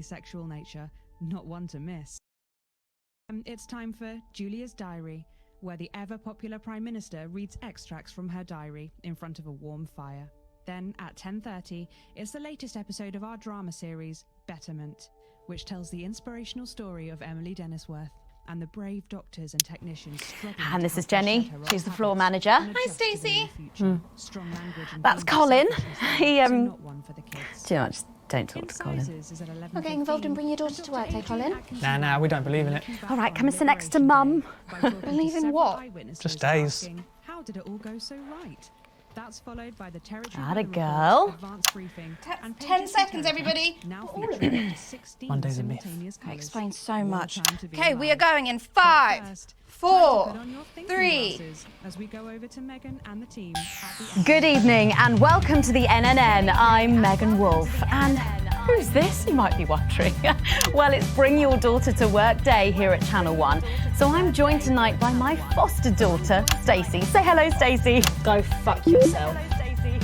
sexual nature, not one to miss. It's time for Julia's Diary, where the ever-popular Prime Minister reads extracts from her diary in front of a warm fire. Then, at 10:30, it's the latest episode of our drama series, Betterment, which tells the inspirational story of Emily Dennisworth and the brave doctors and technicians struggling. And this is Jenny. She's the floor manager. Hi, Stacey. That's Colin. He, do you know, just don't talk to Colin. Not getting involved and bring your daughter to work, Colin? Nah, we don't believe in it. All right, come and sit next to Mum. Believe in what? Just days. How did it all go so right? That's followed by the territory. Atta girl. Advanced briefing. 10 seconds, everybody. Now featuring 16 Monday's a myth. simultaneous That colours. explains so much. More time to be Okay, we are alive. going in But 5, first, 4, put on your thinking 3. glasses as we go over to Megan and the team at the end. Good evening and welcome to the NNN. I'm Megan Wolf. And who's this, you might be wondering? Well, it's Bring Your Daughter to Work Day here at Channel 1. So I'm joined tonight by my foster daughter, Stacey. Say hello, Stacey. Go fuck yourself. Hello, Stacey.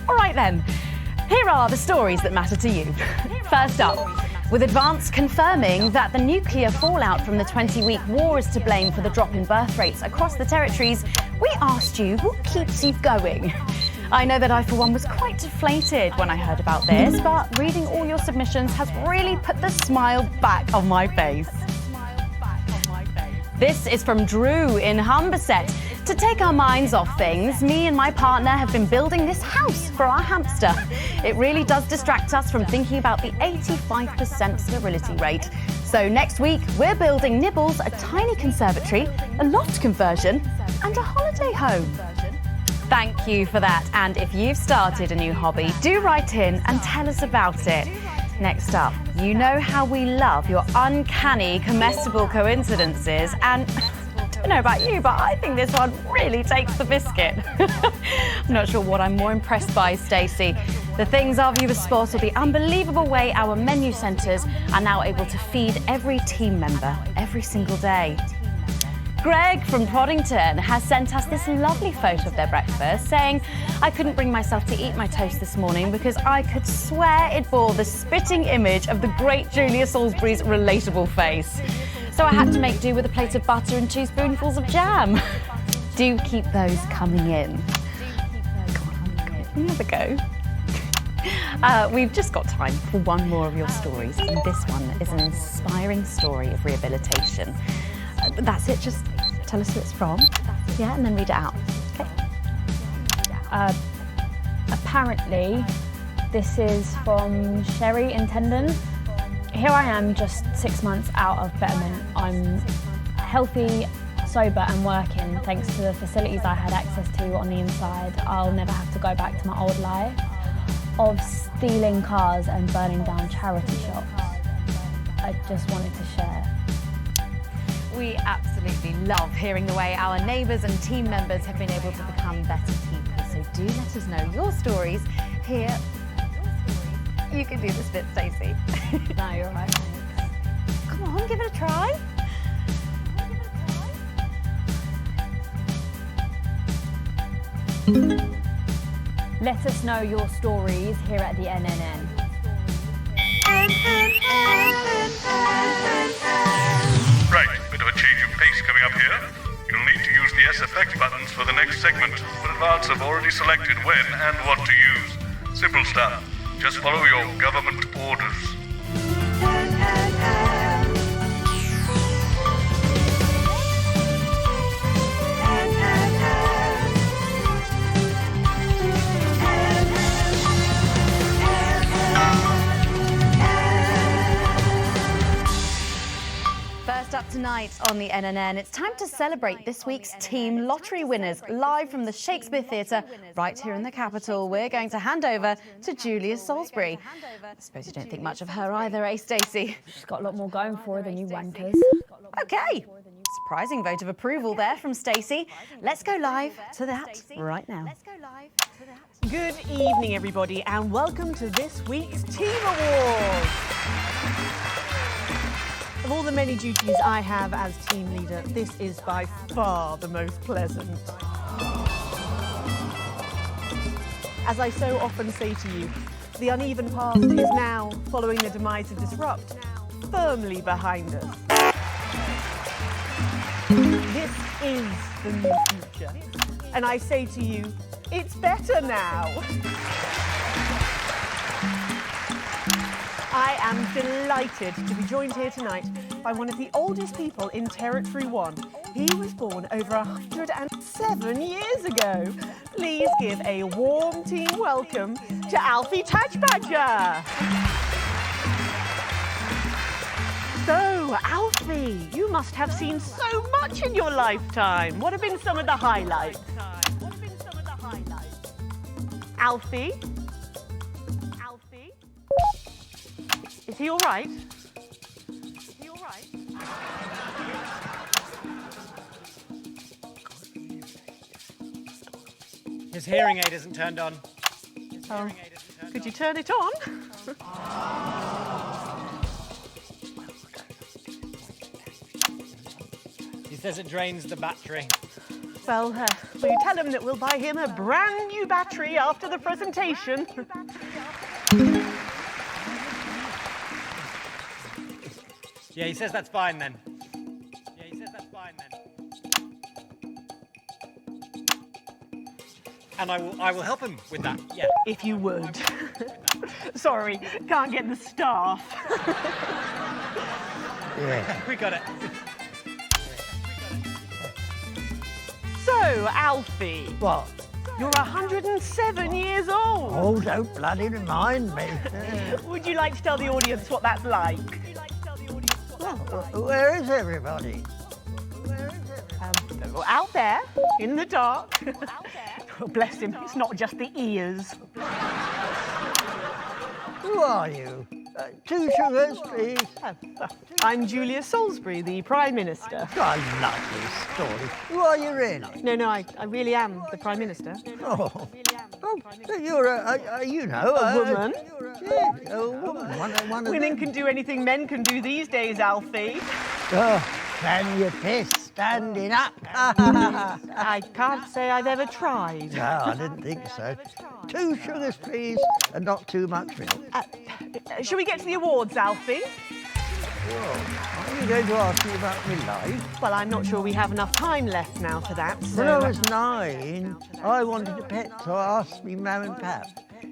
All right then, here are the stories that matter to you. First up, with Advance confirming that the nuclear fallout from the 20-week war is to blame for the drop in birth rates across the territories, we asked you what keeps you going. I know that I, for one, was quite deflated when I heard about this, but reading all your submissions has really put the smile back on my face. This is from Drew in Humberset. To take our minds off things, me and my partner have been building this house for our hamster. It really does distract us from thinking about the 85% sterility rate. So next week, we're building Nibbles a tiny conservatory, a loft conversion, and a holiday home. Thank you for that. And if you've started a new hobby, do write in and tell us about it. Next up, you know how we love your uncanny comestible coincidences, and I don't know about you, but I think this one really takes the biscuit. I'm not sure what I'm more impressed by, Stacey. The things our viewers spot, or the unbelievable way our menu centres are now able to feed every team member every single day. Greg from Poddington has sent us this lovely photo of their breakfast, saying, I couldn't bring myself to eat my toast this morning because I could swear it bore the spitting image of the great Julia Salisbury's relatable face. So I had to make do with a plate of butter and 2 spoonfuls of jam. Do keep those coming in. Come on, have a go. We've just got time for one more of your stories, and this one is an inspiring story of rehabilitation. That's it, just tell us who it's from, yeah, and then read it out. Okay. Apparently, this is from Sherry in Tendon. Here I am, just 6 months out of Betterment. I'm healthy, sober and working thanks to the facilities I had access to on the inside. I'll never have to go back to my old life of stealing cars and burning down charity shops. I just wanted to share. We absolutely love hearing the way our neighbours and team members have been able to become better people. So do let us know your stories here. You can do this bit, Stacey. No, you're right, thanks. Come on, give it a try. Let us know your stories here at the NNN. Right, bit of a change of pace coming up here. You'll need to use the SFX buttons for the next segment, but Advance have already selected when and what to use. Simple stuff. Just follow your government orders. First up tonight on the NNN, it's time to celebrate this week's team lottery winners live from the Shakespeare Theatre right here in the capital. We're going to hand over to Julia Salisbury. I suppose you don't think much of her either, eh, Stacey? She's got a lot more going for her than you wankers. Okay. Surprising vote of approval there from Stacey. Let's go live to that right now. Good evening, everybody, and welcome to this week's Team Awards. Of all the many duties I have as team leader, this is by far the most pleasant. As I so often say to you, the uneven past is now, following the demise of Disrupt, firmly behind us. This is the new future. And I say to you, it's better now. I am delighted to be joined here tonight by one of the oldest people in Territory 1. He was born over 107 years ago. Please give a warm team welcome to Alfie Touchbadger. So, Alfie, you must have seen so much in your lifetime. What have been some of the highlights? Alfie? Alfie? Is he all right? Is he all right? His hearing aid isn't turned on. Could you turn it on? He says it drains the battery. Well, will you tell him that we'll buy him a brand new battery after the presentation? Yeah, he says that's fine then. Yeah, he says that's fine then. And I will help him with that, yeah. If you would. Sorry, can't get the staff. Yeah. We got it. So, Alfie. What? You're 107 years old. Oh, don't bloody remind me. Would you like to tell the audience what that's like? Well, where is everybody? Out there, in the dark. Oh, bless him, it's not just the ears. Who are you? 2 sugars, please. I'm Julia Salisbury, the Prime Minister. I love this story. Who are you really? No, I really am the Prime Minister. Oh, so you're a woman? Yes, a woman. One of Women them. can do anything men can do these days, Alfie. Oh, can you piss standing up? I can't say I've ever tried. No, I didn't think so. 2 sugars, please, and not too much milk. Shall we get to the awards, Alfie? Whoa, are you going to ask me about my life? Well, I'm not sure we have enough time left now for that, so... When I was 9, I wanted a pet, so I asked me mum and pap.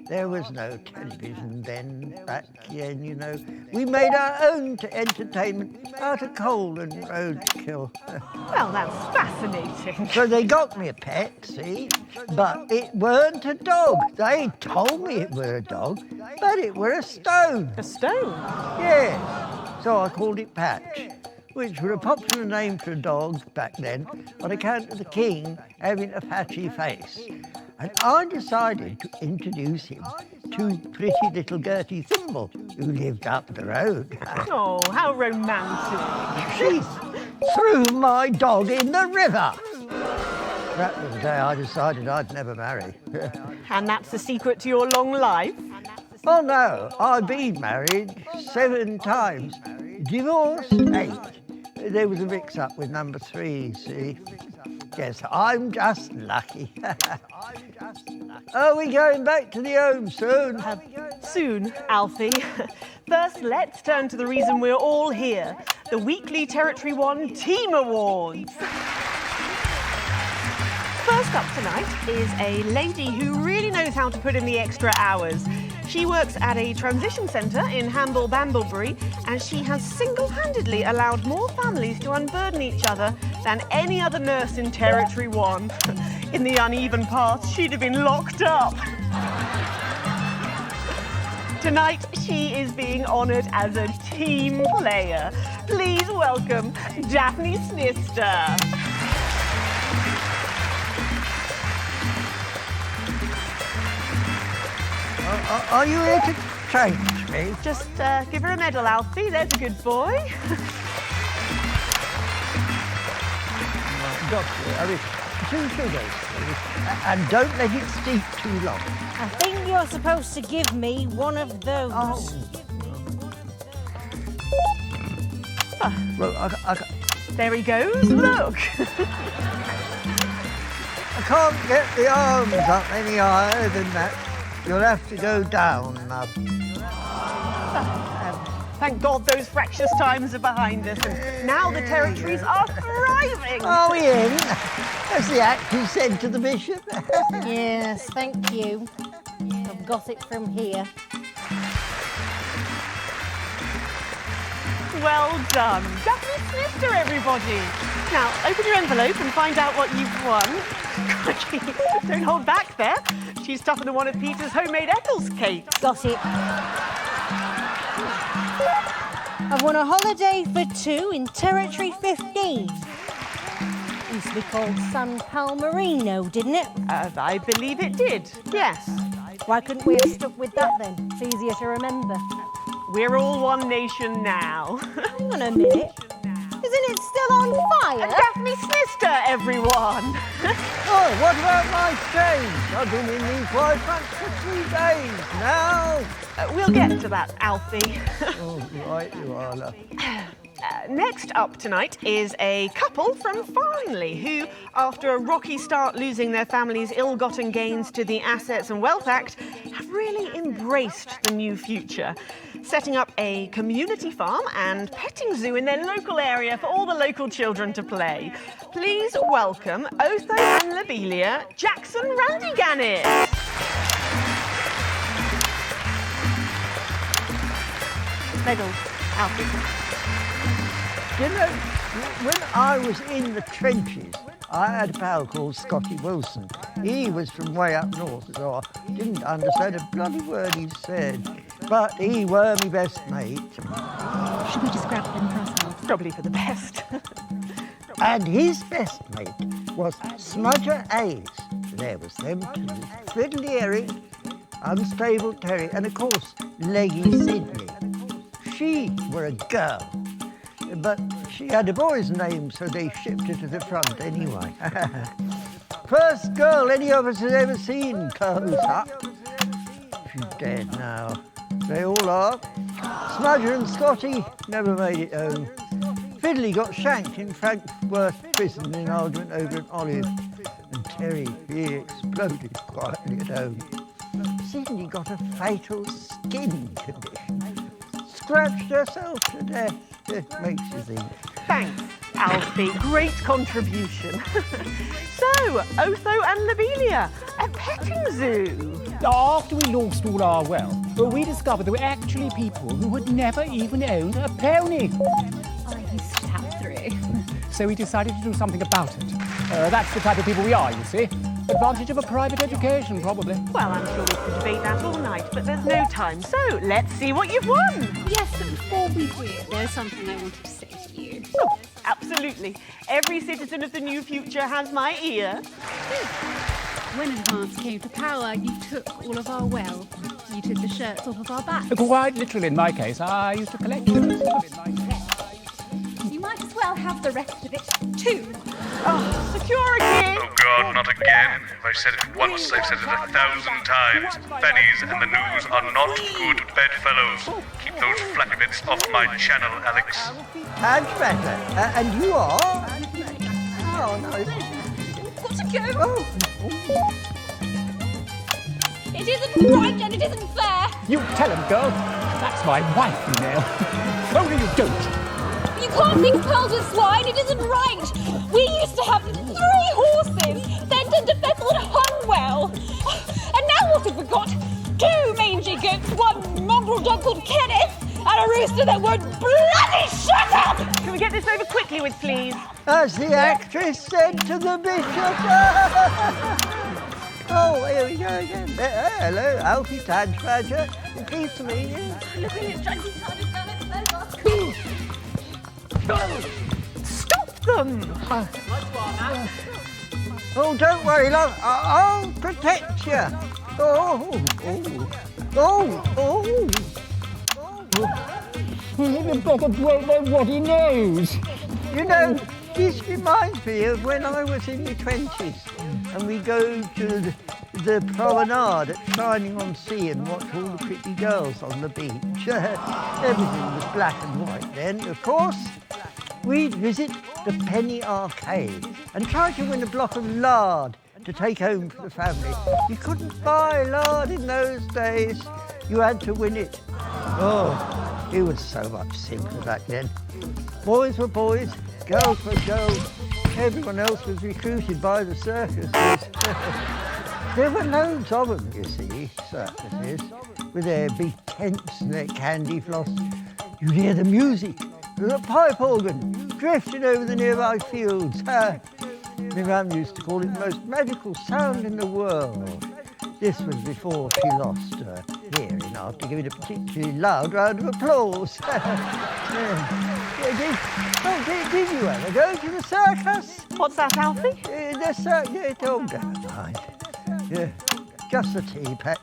There was no television then, back then, you know. We made our own entertainment out of coal and roadkill. Well, that's fascinating. So they got me a pet, see? But it weren't a dog. They told me it were a dog, but it were a stone. A stone? Yes. So I called it Patch, which was a popular name for a dog back then on account of the king having a patchy face. And I decided to introduce him to pretty little Gertie Thimble, who lived up the road. Oh, how romantic. She threw my dog in the river. That was the day I decided I'd never marry. And that's the secret to your long life? Oh no, I've been married 7 times. Divorced 8. There was a mix-up with number 3, see? Yes, I'm just lucky. Are we going back to the home soon? Soon, Alfie. First, let's turn to the reason we're all here, the weekly Territory 1 Team Awards. First up tonight is a lady who really knows how to put in the extra hours. She works at a transition centre in Hamble-Bamblebury, and she has single-handedly allowed more families to unburden each other than any other nurse in Territory 1. In the uneven past, she'd have been locked up. Tonight, she is being honoured as a team player. Please welcome Daphne Snister. Are you here to change me? Just give her a medal, Alfie. There's a good boy. Doctor, I mean, 2 sugars, please. And don't let it steep too long. I think you're supposed to give me one of those. Oh. Well, I There he goes. Look. can't get the arms up any higher than that. you'll have to go down, Mum. Thank God those fractious times are behind us, and now the territories are thriving. Are we in? As the actress said to the bishop. Yes, thank you. I've got it from here. Well done. Daphne Snifter, everybody. Now, open your envelope and find out what you've won. Crikey, don't hold back there. She's tougher than one of Peter's homemade Eccles cakes. Got it. I've won a holiday for 2 in Territory 15. Used to be called San Palmerino, didn't it? I believe it did, yes. Why couldn't we have stuck with that then? It's easier to remember. We're all one nation now. Hang on a minute. Isn't it still on fire? Daphne Snister, everyone. Oh, what about my change? I've been in these white front for 3 days now. We'll get to that, Alfie. Oh, right you are, love. Next up tonight is a couple from Farnley who, after a rocky start losing their family's ill-gotten gains to the Assets and Wealth Act, have really embraced the new future, setting up a community farm and petting zoo in their local area for all the local children to play. Please welcome Otho and Lobelia Jackson Randiganis. Medals, Alfie. You know, when I was in the trenches, I had a pal called Scotty Wilson. He was from way up north, so I didn't understand a bloody word he said. But he were my best mate. Should we just grab them for ourselves? Probably for the best. And his best mate was Smudger Ace. There was them two, Fiddly Eric, Unstable Terry, and of course, Leggy Sydney. She were a girl. But she had a boy's name, so they shipped her to the front anyway. First girl any of us has ever seen, close up. She's dead now. They all are. Smudger and Scotty never made it home. Fiddly got shanked in Frankworth prison in argument over an olive. And Terry, he exploded quietly at home. Sydney got a fatal skin condition. Scratched herself to death. It makes you think. Thanks, Alfie. Great contribution. So, Otho and Lobelia, a petting zoo. After we lost all our wealth, we discovered there were actually people who had never even owned a pony. I used to have 3. So we decided to do something about it. That's the type of people we are, you see. Advantage of a private education, probably. Well, I'm sure we could debate that all night, but there's no time. So, let's see what you've won. Yes, but before we do, there's something I wanted to say to you. Oh, absolutely. Every citizen of the new future has my ear. When Advance came to power, you took all of our wealth. You took the shirts off of our backs. Quite literally, in my case, I used to collect them. You might as well have the rest of it, too. Oh, security! Oh God, not again. If I've said it once, I've said it 1,000 times. Fannies and the news are not good bedfellows. Keep those flappy bits off my channel, Alex. Much better. And you are? Oh, no. Got to go. Oh. It isn't right and it isn't fair. You tell him, girl. That's my wife, you know. Only you don't. You can't mix pearls with swine. It isn't right. We used to have 3 horses. Then turned to Bethel and Hunwell. And now what have we got? 2 mangy goats, 1 mongrel dog called Kenneth, and a rooster that won't bloody shut up! Can we get this over quickly with, please? As the actress said to the bishop. Oh, here we go again. Hello, Alfie Tadge-Badger. Pleased to meet you. Stop them! Oh, don't worry, love. I'll protect you. Oh. You better blow what he knows. You know, this reminds me of when I was in my 20s and we go to the promenade at Shining-on-Sea and watch all the pretty girls on the beach. Everything was black and white then, of course. We'd visit the Penny Arcade and try to win a block of lard to take home for the family. You couldn't buy lard in those days. You had to win it. Oh, it was so much simpler back then. Boys were boys, girls were girls. Everyone else was recruited by the circuses. There were loads of them, you see, circuses, with their big tents and their candy floss. You'd hear the music, the pipe organ, drifting over the nearby fields. My mum used to call it the most magical sound in the world. This was before she lost her hearing after giving a particularly loud round of applause. Did you ever go to the circus? What's that, Alfie? The circus, oh, don't mind. Yeah, just the tea, Pat.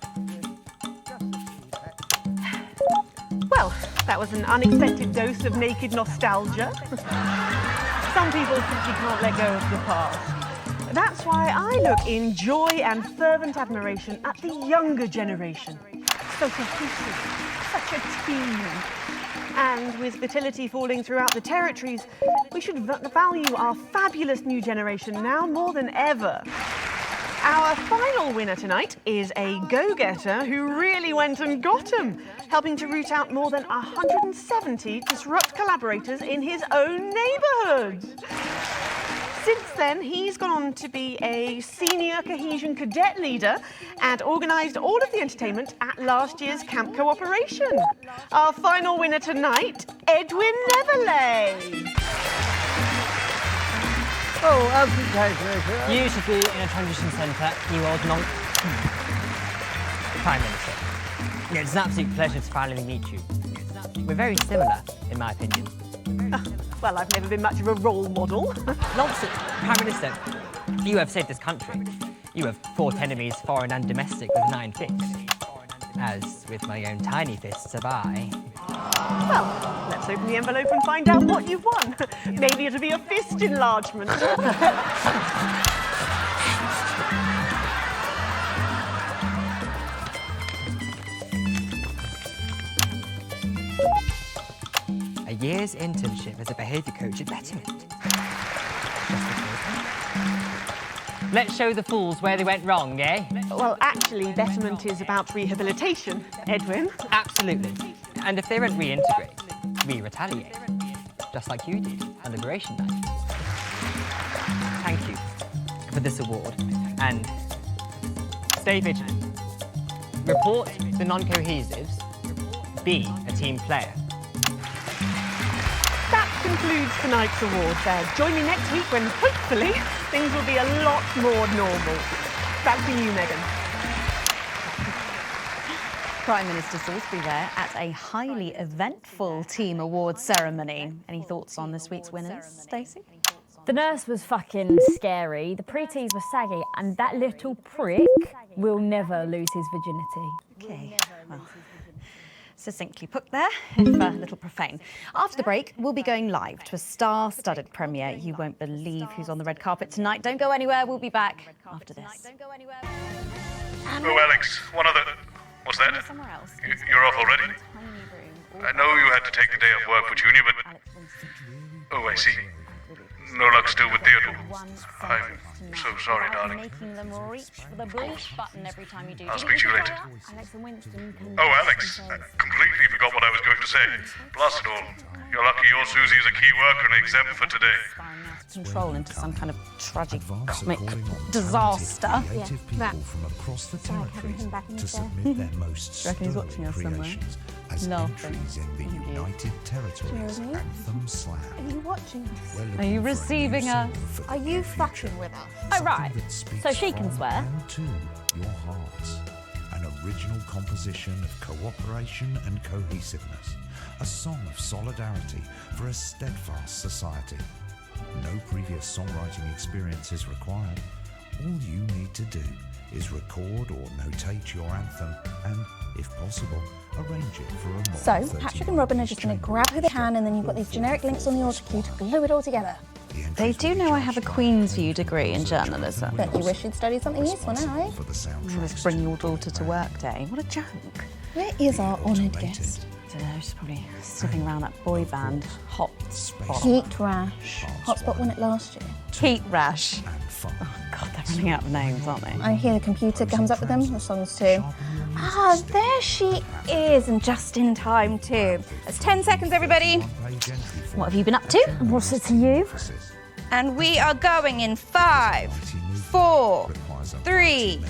Well, that was an unexpected dose of naked nostalgia. Some people simply can't let go of the past. That's why I look in joy and fervent admiration at the younger generation. So cohesive, such a team. And with fertility falling throughout the territories, we should value our fabulous new generation now more than ever. Our final winner tonight is a go-getter who really went and got 'em, helping to root out more than 170 Disrupt collaborators in his own neighbourhood. Since then, he's gone on to be a senior cohesion cadet leader and organised all of the entertainment at last year's Camp Cooperation. Our final winner tonight, Edwin Neverley. Oh, congratulations. You should be in a transition centre, you old non... Prime Minister. It's an absolute pleasure to finally meet you. We're very similar, in my opinion. Well, I've never been much of a role model. Nonsense. Prime Minister, you have saved this country. You have fought enemies, foreign and domestic, with 9 fists. As with my own tiny fists have I. Well, let's open the envelope and find out what you've won. Maybe it'll be a fist enlargement. A year's internship as a behaviour coach at Betterment. Let's show the fools where they went wrong, eh? Well, actually, Betterment is about rehabilitation, Edwin. Absolutely. And if they don't reintegrate, we retaliate. Just like you did on Liberation Night. Thank you for this award. And stay vigilant. Report the non-cohesives. Be a team player. That concludes tonight's awards. Join me next week when, hopefully, things will be a lot more normal. Back to you, Megan. Prime Minister Salisbury there at a highly eventful team awards ceremony. Any thoughts on this week's winners, Stacey? The nurse was fucking scary, the pretties were saggy, and that little prick will never lose his virginity. Okay, well, succinctly put there, if a little profane. After the break, we'll be going live to a star-studded premiere. You won't believe who's on the red carpet tonight. Don't go anywhere, we'll be back after this. Oh, Alex, one other... What's that? You're off already? I know you had to take the day off work for Junior, but... Oh, I see. No luck still with Theodore. I'm so sorry, darling. Making them reach for the bleach button every time you do. I'll speak to you later. Oh, Alex, I completely forgot what I was going to say. Blast it all. You're lucky your Susie is a key worker and exempt for today. Control into some kind of tragic comic disaster. Creative people from across the territories to submit their most stellar creations as entries in the United Territories Anthem Slam. Are you watching us? Are you receiving us? Are you fucking with us? Oh, right. So she can swear. To your hearts. An original composition of cooperation and cohesiveness. A song of solidarity for a steadfast society. No previous songwriting experience is required. All you need to do is record or notate your anthem and, if possible, arrange it for a more So, Patrick and Robin are just going to grab who they can, and then you've got these generic links on the auto cue to glue it all together. They do know I have a Queen's View degree in journalism. Bet you wish you'd studied something useful now, eh? It was bring your daughter to work day. What a joke. Where is our honoured guest? I don't know, she's probably sniffing around that boy band. Hot spot. Heat rash. Hotspot won it last year. Heat rash. Oh God, they're running out of names, aren't they? I hear the computer comes up with them, the songs too. Ah, there she is, and just in time too. That's 10 seconds, everybody. What have you been up to? What's it to you? And we are going in 5, 4, 3.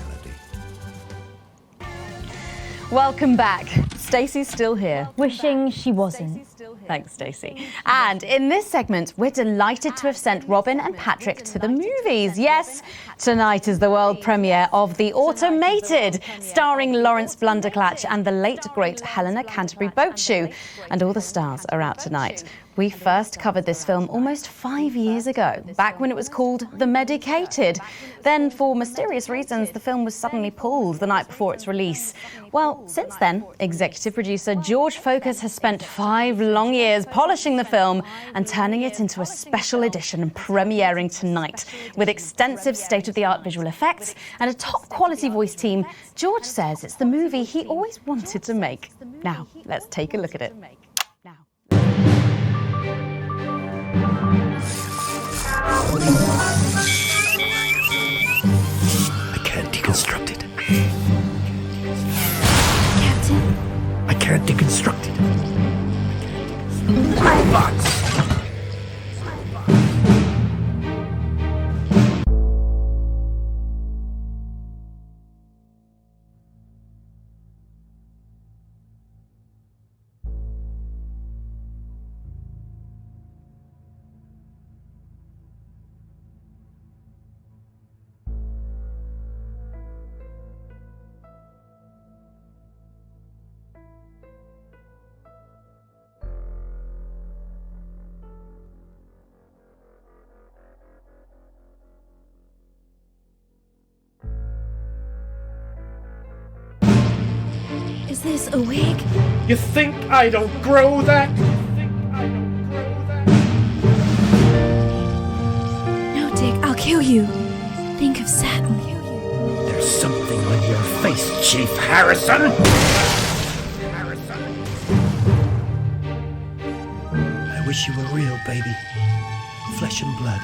Welcome back. Stacey's still here. Wishing she wasn't. Thanks, Stacey. And in this segment, we're delighted to have sent Robin and Patrick to the movies. Yes, tonight is the world premiere of The Automated, starring Lawrence Blunderclatch and the late, great Helena Canterbury Boatshoe. And all the stars are out tonight. We first covered this film almost 5 years ago, back when it was called The Medicated. Then, for mysterious reasons, the film was suddenly pulled the night before its release. Well, since then, executive producer George Focus has spent 5 long years polishing the film and turning it into a special edition premiering tonight. With extensive state-of-the-art visual effects and a top-quality voice team, George says it's the movie he always wanted to make. Now, let's take a look at it. I can't deconstruct it. Captain? I can't deconstruct it. Robots! Is this a wig? You think I don't grow that? No, Dick, I'll kill you. Think of Saturn. There's something on your face, Chief Harrison! I wish you were real, baby. Flesh and blood.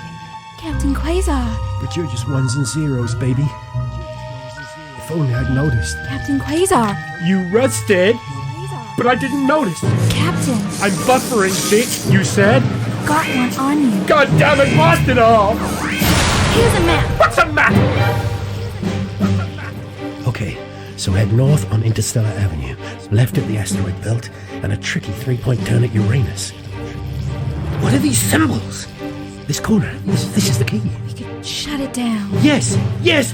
Captain Quasar. But you're just ones and zeros, baby. If only I'd noticed. Captain Quasar. You rusted, but I didn't notice. Captain. I'm buffering, bitch, you said? Got one on you. God damn it, lost it all! Here's a map. What's a map? Okay, so head north on Interstellar Avenue, left at the asteroid belt, and a tricky 3-point turn at Uranus. What are these symbols? This corner, this is the key. We could shut it down. Yes,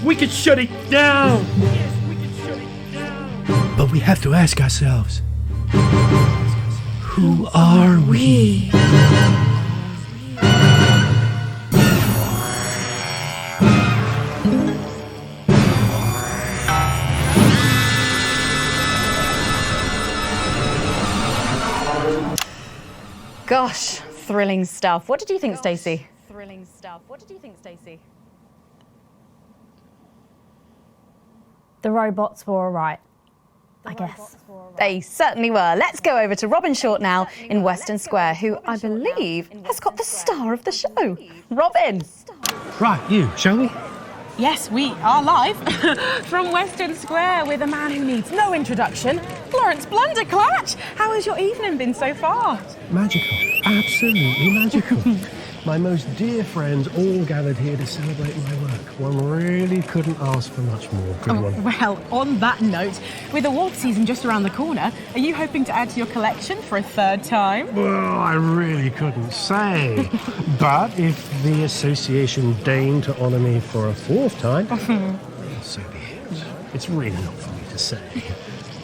we could shut it down! But we have to ask ourselves, who are we? Gosh, thrilling stuff. What did you think, Stacey? Thrilling stuff. What did you think, Stacey? The robots were all right, I guess. They certainly were. Let's go over to Robin Short now in Western Square, who I believe has got the star of the show. Robin! Right, you, shall we? Yes, we are live from Western Square with a man who needs no introduction, Lawrence Blunderclatch. How has your evening been so far? Magical, absolutely magical. My most dear friends all gathered here to celebrate my work. One really couldn't ask for much more. Good one. Well, on that note, with award season just around the corner, are you hoping to add to your collection for a third time? Well, I really couldn't say. But if the association deigned to honour me for a fourth time, well, so be it. It's really not for me to say.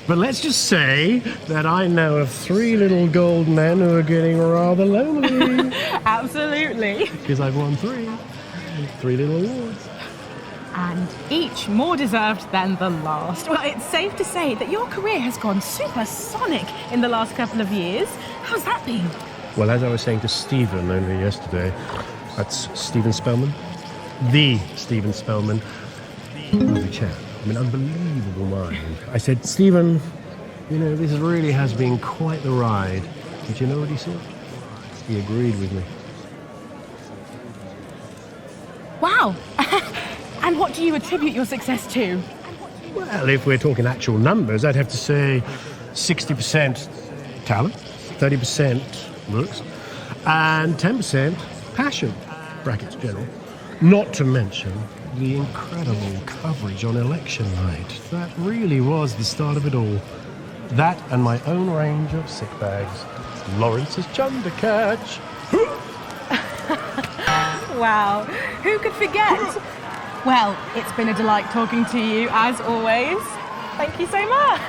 But let's just say that I know of 3 little gold men who are getting rather lonely. Absolutely. Because I've won 3 little awards. And each more deserved than the last. Well, it's safe to say that your career has gone supersonic in the last couple of years. How's that been? Well, as I was saying to Stephen only yesterday, that's Stephen Spellman. The Stephen Spellman. Lovely chap. I mean, unbelievable mind. I said, Stephen, You know, this really has been quite the ride. But you know what he said? He agreed with me. Wow! And what do you attribute your success to? Well, if we're talking actual numbers, I'd have to say 60% talent, 30% looks, and 10% passion, brackets general. Not to mention the incredible coverage on election night. That really was the start of it all. That and my own range of sick bags. Lawrence's chum to catch. Wow, who could forget? Well, it's been a delight talking to you, as always. Thank you so much.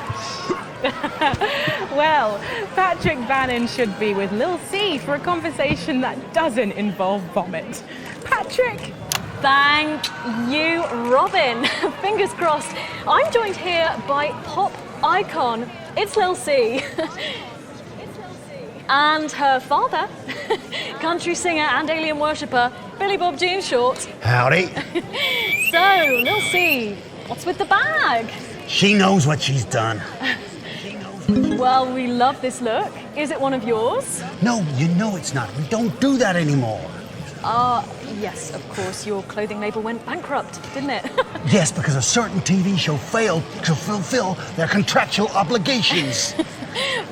Well, Patrick Bannon should be with Lil C for a conversation that doesn't involve vomit. Patrick! Thank you, Robin. Fingers crossed. I'm joined here by pop icon. It's Lil C. And her father, country singer and alien worshipper, Billy Bob Jean Short. Howdy. So, Lil C, what's with the bag? She knows what she's done. Well, we love this look. Is it one of yours? No, you know it's not. We don't do that anymore. Yes, of course. Your clothing label went bankrupt, didn't it? Yes, because a certain TV show failed to fulfill their contractual obligations.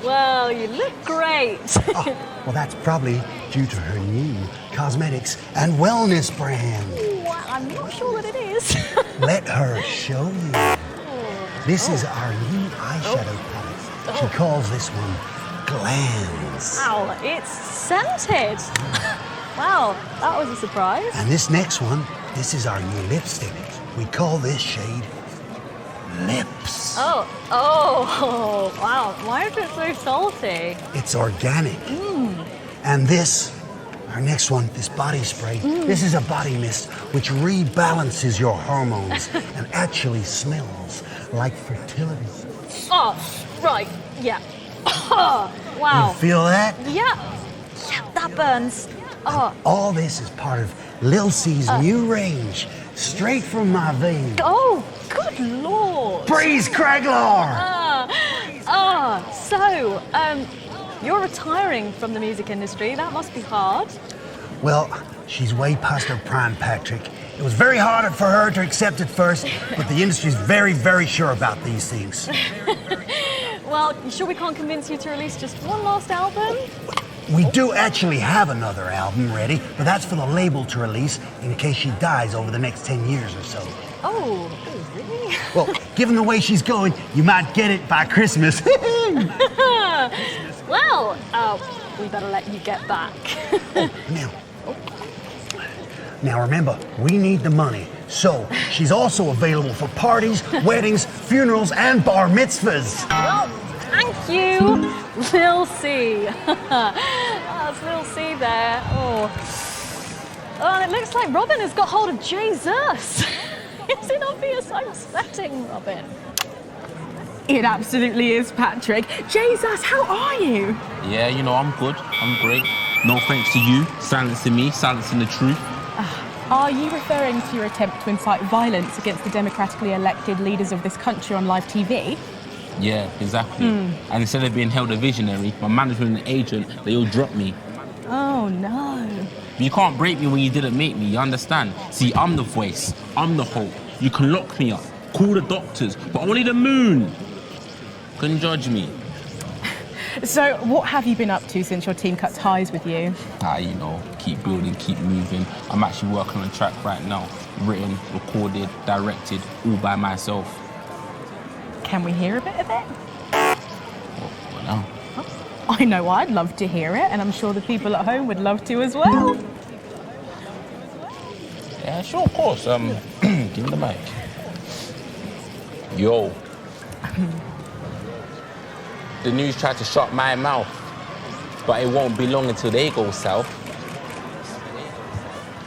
Well, you look great. Well, that's probably due to her new cosmetics and wellness brand. Well, I'm not sure that it is. Let her show you. This is our new eyeshadow palette. She calls this one Glands. Wow, it's scented. Wow, that was a surprise. And this next one, this is our new lipstick. We call this shade Lips. Oh, wow. Why is it so salty? It's organic. And this, our next one, this body spray, this is a body mist which rebalances your hormones and actually smells like fertility. Oh, right, yeah. Wow. You feel that? Yeah, that burns. Oh. All this is part of Lil C's new range, straight from my veins. Oh, good lord. Breeze Craglar! So, you're retiring from the music industry. That must be hard. Well, she's way past her prime, Patrick. It was very hard for her to accept at first, but the industry's very, very sure about these things. Well, you sure we can't convince you to release just one last album? We do actually have another album ready, but that's for the label to release in case she dies over the next 10 years or so. Oh, really? Well, given the way she's going, you might get it by Christmas. Well, we better let you get back. Now remember, we need the money. So, she's also available for parties, weddings, funerals, and bar mitzvahs. Well, thank you, Lil C. That's Lil C there. Oh, and it looks like Robin has got hold of Jesus. Is it obvious I'm sweating, Robin? It absolutely is, Patrick. Jesus, how are you? Yeah, you know, I'm good. I'm great. No thanks to you, silencing me, silencing the truth. Are you referring to your attempt to incite violence against the democratically elected leaders of this country on live TV? Yeah, exactly. And instead of being held a visionary, my management and agent, they all dropped me. Oh, no. But you can't break me when you didn't make me, you understand? See, I'm the voice. I'm the hope. You can lock me up, call the doctors, but only the moon can judge me. So, what have you been up to since your team cut ties with you? You know, keep building, keep moving. I'm actually working on a track right now. Written, recorded, directed, all by myself. Can we hear a bit of it? Well, no. I know I'd love to hear it, and I'm sure the people at home would love to as well. Yeah, sure, of course. Give me the mic. Yo. The news tried to shut my mouth, but it won't be long until they go south.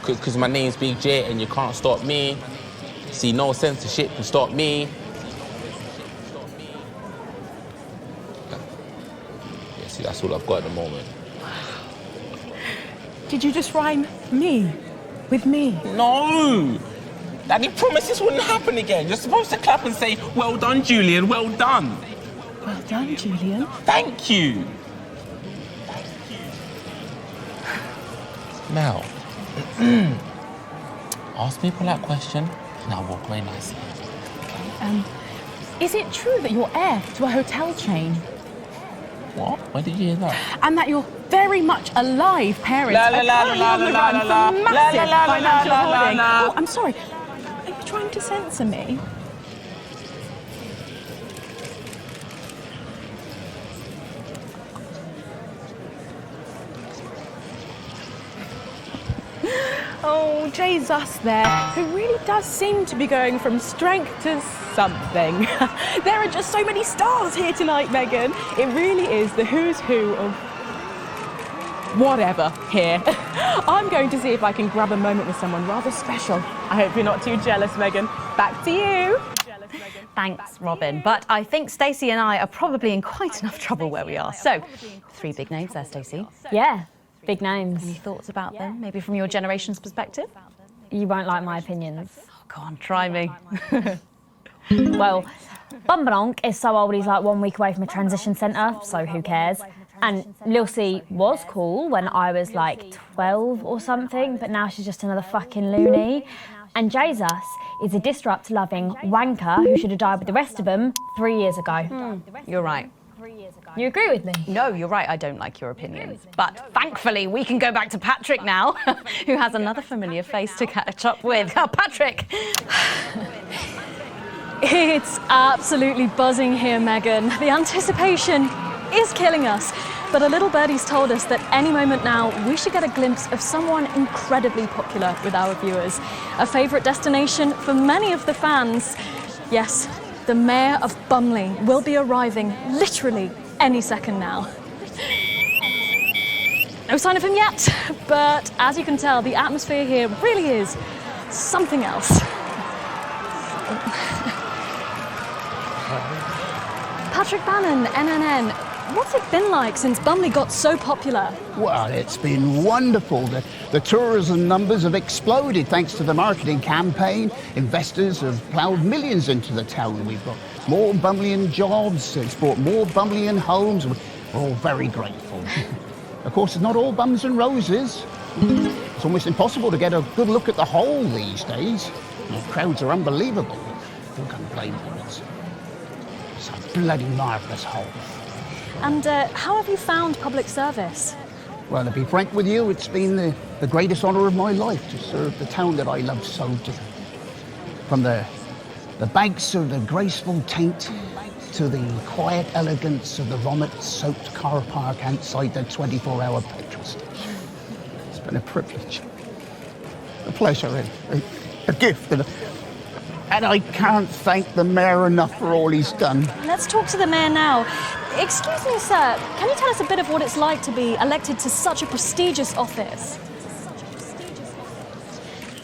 Cause my name's Big J and you can't stop me. See, no censorship can stop me. Yeah, see, that's all I've got at the moment. Did you just rhyme me with me? No! Daddy promised this wouldn't happen again. You're supposed to clap and say, well done, Julian, well done. Well done, Julian. Thank you. Now, ask me a polite question, and I'll walk away nicely. Is it true that you're heir to a hotel chain? What? Where did you hear that? And that you're very much alive parents La, la, are la, currently la, on the la, run la, for la, massive la, la, la, financial la, la, hoarding? la. Oh, I'm sorry. Are you trying to censor me? Oh, Jesus there, who really does seem to be going from strength to something. There are just so many stars here tonight, Megan. It really is the who's who of whatever here. I'm going to see if I can grab a moment with someone rather special. I hope you're not too jealous, Megan. Back to you. Thanks, Robin. But I think Stacey and I are probably in quite enough trouble where we are. So, 3 big names there, Stacey. Yeah, big names. Any thoughts about them? Maybe from your generation's perspective? You won't like my opinions. Oh, go on, try me. Well, Bumbanonk is so old he's like 1 week away from a transition centre, so who cares? And Lil C was cool when I was like 12 or something, but now she's just another fucking loony. And Jesus is a disrupt-loving wanker who should have died with the rest of them 3 years ago. You're right. You agree with me? No, you're right, I don't like your opinions. But thankfully, we can go back to Patrick now, who has another familiar face to catch up with. Oh, Patrick! It's absolutely buzzing here, Megan. The anticipation is killing us. But a little birdie's told us that any moment now we should get a glimpse of someone incredibly popular with our viewers. A favourite destination for many of the fans. Yes, the Mayor of Bumley will be arriving literally any second now. No sign of him yet, but as you can tell, the atmosphere here really is something else. Patrick Bannon, NNN, what's it been like since Bumley got so popular? Well, it's been wonderful. The tourism numbers have exploded thanks to the marketing campaign. Investors have ploughed millions into the town. We've got more Bumleyan jobs. It's brought more Bumleyan homes. We're all very grateful. Of course, it's not all bums and roses. It's almost impossible to get a good look at the whole these days. The crowds are unbelievable. Who can blame them? It's a bloody marvellous whole. And how have you found public service? Well, to be frank with you, it's been the greatest honour of my life to serve the town that I love so dearly. From the banks of the graceful Taint to the quiet elegance of the vomit-soaked car park outside the 24-hour petrol station. It's been a privilege, a pleasure, a gift, and I can't thank the Mayor enough for all he's done. Let's talk to the Mayor now. Excuse me, sir, can you tell us a bit of what it's like to be elected to such a prestigious office?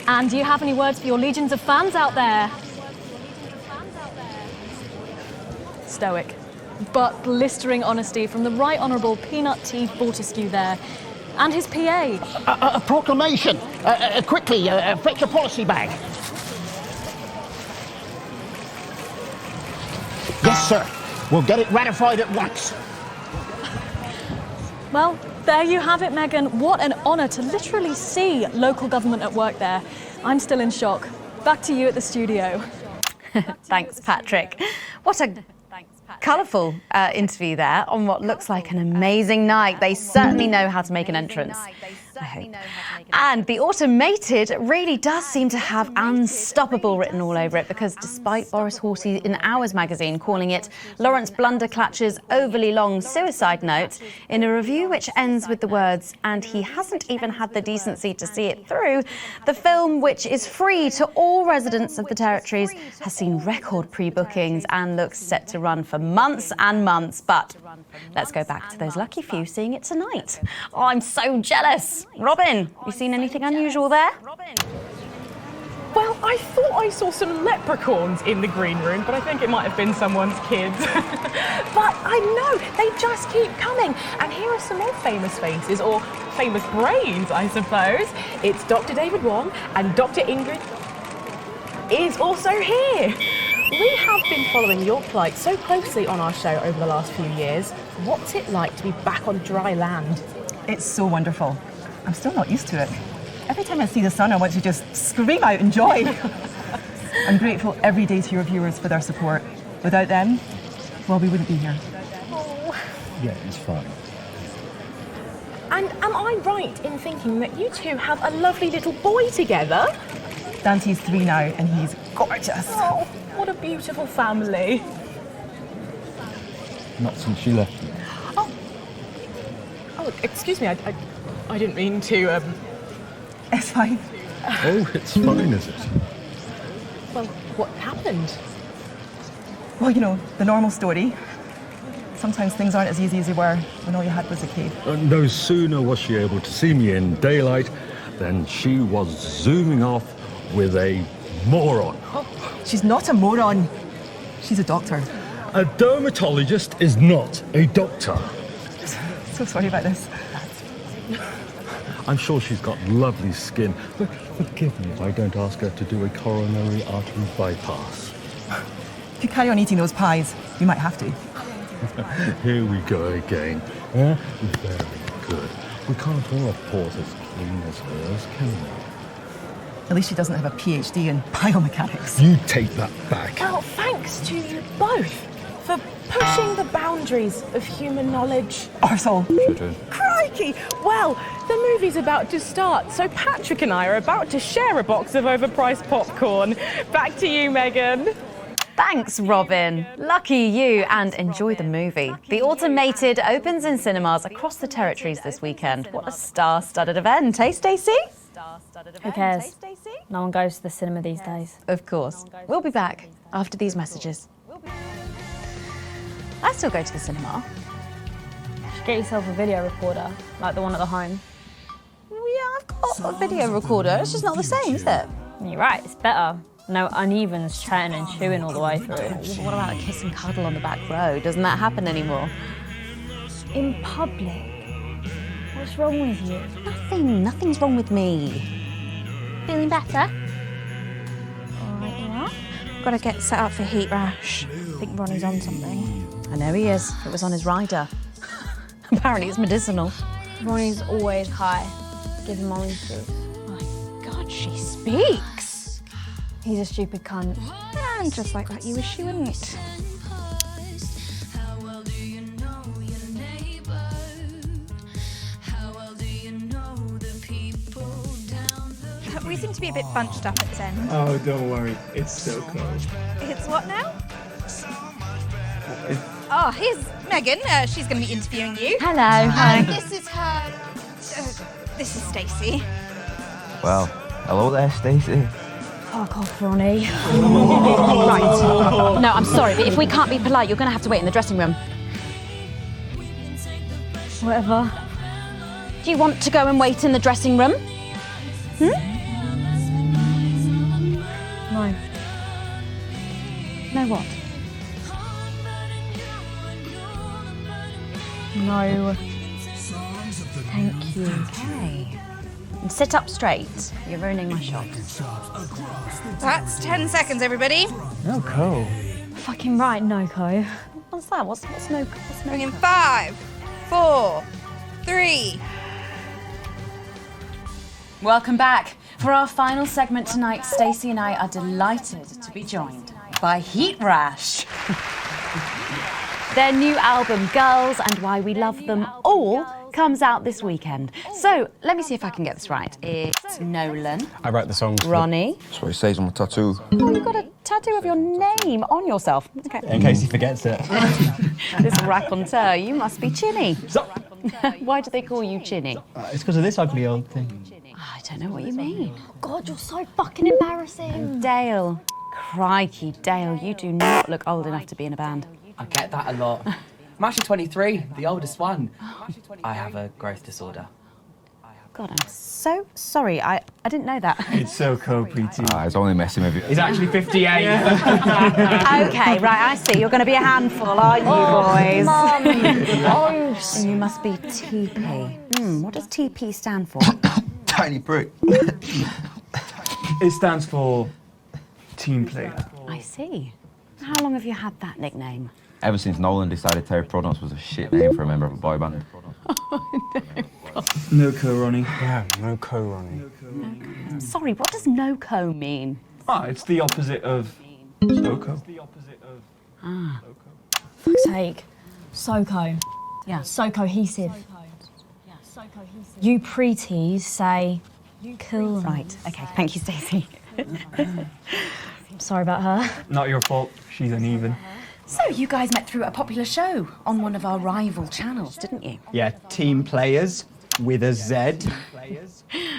And do you have any words for your legions of fans out there? Stoic, but blistering honesty from the Right Honourable Peanut Teeth Fortescue there, and his PA. A proclamation! Quickly, fetch your policy bag. Yes, sir. We'll get it ratified at once. Well, there you have it, Megan. What an honour to literally see local government at work there. I'm still in shock. Back to you at the studio. Thanks, Patrick. What a colourful interview there on what looks like an amazing night. They certainly know how to make an entrance, I hope. And the automated really does seem to have unstoppable written all over it, because despite Boris Horsey in Hours magazine calling it Lawrence Blunderclatch's overly long suicide note, in a review which ends with the words, and he hasn't even had the decency to see it through, the film, which is free to all residents of the territories, has seen record pre-bookings and looks set to run for months and months. But let's go back to those lucky few seeing it tonight. Oh, I'm so jealous. Robin, you seen anything unusual there? Well, I thought I saw some leprechauns in the green room, but I think it might have been someone's kids. But I know, they just keep coming. And here are some more famous faces, or famous brains, I suppose. It's Dr. David Wong, and Dr. Ingrid is also here. We have been following your plight so closely on our show over the last few years. What's it like to be back on dry land? It's so wonderful. I'm still not used to it. Every time I see the sun, I want to just scream out in joy. I'm grateful every day to your viewers for their support. Without them, well, we wouldn't be here. Yeah, it's fine. And am I right in thinking that you two have a lovely little boy together? Dante's 3 now, and he's gorgeous. Oh, what a beautiful family. Not since she left me. Oh, excuse me, I didn't mean to, It's fine. Oh, it's fine, is it? Well, what happened? Well, you know, the normal story. Sometimes things aren't as easy as they were when all you had was a cave. No sooner was she able to see me in daylight than she was zooming off with a moron. She's not a moron. She's a doctor. A dermatologist is not a doctor. So sorry about this. I'm sure she's got lovely skin, but forgive me if I don't ask her to do a coronary artery bypass. If you carry on eating those pies, you might have to. Here we go again. Very good. We can't all afford as clean as hers, can we? At least she doesn't have a PhD in biomechanics. You take that back. Well, thanks to you both for pushing the boundaries of human knowledge. Arsehole. Crikey! Well, the movie's about to start, so Patrick and I are about to share a box of overpriced popcorn. Back to you, Megan. Thanks, Robin. Lucky you, and enjoy the movie. The Automated opens in cinemas across the territories this weekend. What a star-studded event, hey, Stacey? Who cares? No one goes to the cinema these days. Of course. We'll be back after these messages. I still go to the cinema. You should get yourself a video recorder, like the one at the home. Yeah, I've got a video recorder. It's just not the same, is it? You're right, it's better. No unevens chatting and chewing all the way through. What about a kiss and cuddle on the back row? Doesn't that happen anymore? In public? What's wrong with you? Nothing's wrong with me. Feeling better? Alright, you are? Gotta get set up for heat rash. I think Ronnie's on something. I know he is. It was on his rider. Apparently it's medicinal. Ronnie's always high. Give him all his juice. God, she speaks. He's a stupid cunt. And just like that, you wish she wouldn't. We seem to be a bit bunched up at this end. Oh, don't worry. It's so cold. It's what now? Oh, here's Megan. She's going to be interviewing you. Hello. Hi. This is her. This is Stacey. Well, hello there, Stacey. Fuck off, Ronnie. Right. No, I'm sorry, but if we can't be polite, you're going to have to wait in the dressing room. Whatever. Do you want to go and wait in the dressing room? No. No what? No. Thank you. Okay. And sit up straight. You're ruining my shot. That's 10 seconds, everybody. No, cool. Fucking right, Noko. What's that? What's no? Bring in 5, 4, 3. Welcome back. For our final segment tonight, Stacey and I are delighted to be joined by Heat Rash. Their new album, Girls and Why We Love Them All, comes out this weekend. So, let me see if I can get this right. It's Nolan. I write the songs. Ronnie. That's what it says on my tattoo. Oh, you've got a tattoo of your name on yourself. Okay. In case he forgets it. This raconteur, you must be Chinny. Why do they call you Chinny? It's because of this ugly old thing. I don't know what you mean. God, you're so fucking embarrassing. And Dale. Crikey, Dale, you do not look old enough to be in a band. I get that a lot. I'm actually 23, the oldest one. I have a growth disorder. God, I'm so sorry. I didn't know that. It's so cool, Preeti. He's only messing with you. He's actually 58. Okay, right, I see. You're going to be a handful, aren't you, boys? Mum. And you must be TP. What does TP stand for? Tiny prick. It stands for team player. I see. How long have you had that nickname? Ever since Nolan decided Terry Prodance was a shit name for a member of a boy band. No-co, Ronnie. Yeah, no-co, Ronnie. Sorry, what does no-co mean? Ah, it's the opposite of SoCo. Ah. Fuck's sake. SoCo. Yeah. So cohesive. You preties say cool. Right, okay, thank you, Stacey. Sorry about her. Not your fault. She's uneven. So you guys met through a popular show on one of our rival channels, didn't you? Yeah, Team Players with a Z.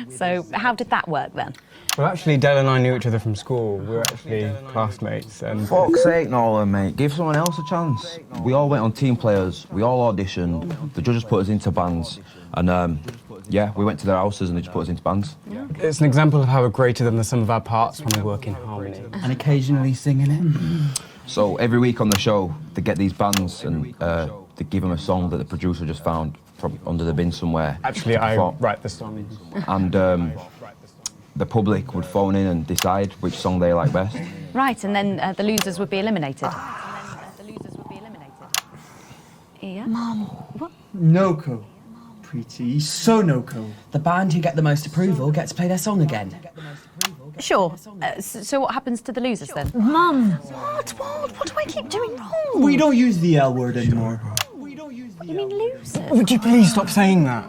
So how did that work then? Well, actually, Dell and I knew each other from school. We were actually classmates, and... Fuck's sake, Nolan, mate. Give someone else a chance. We all went on Team Players, we all auditioned, the judges put us into bands, and yeah, we went to their houses and they just put us into bands. It's an example of how we're greater than the sum of our parts when we work in harmony. And occasionally singing it. So every week on the show, they get these bands and they give them a song that the producer just found from under the bin somewhere. Actually, I write the song. And the public would phone in and decide which song they like best. Right, and then the losers would be eliminated. Yeah? Mum. What? No-co. Pretty. So no-co. The band who get the most approval get to play their song again. Sure. So what happens to the losers then? Mum. What do I keep doing wrong? We don't use the L word anymore. What do you mean losers? Would you please stop saying that?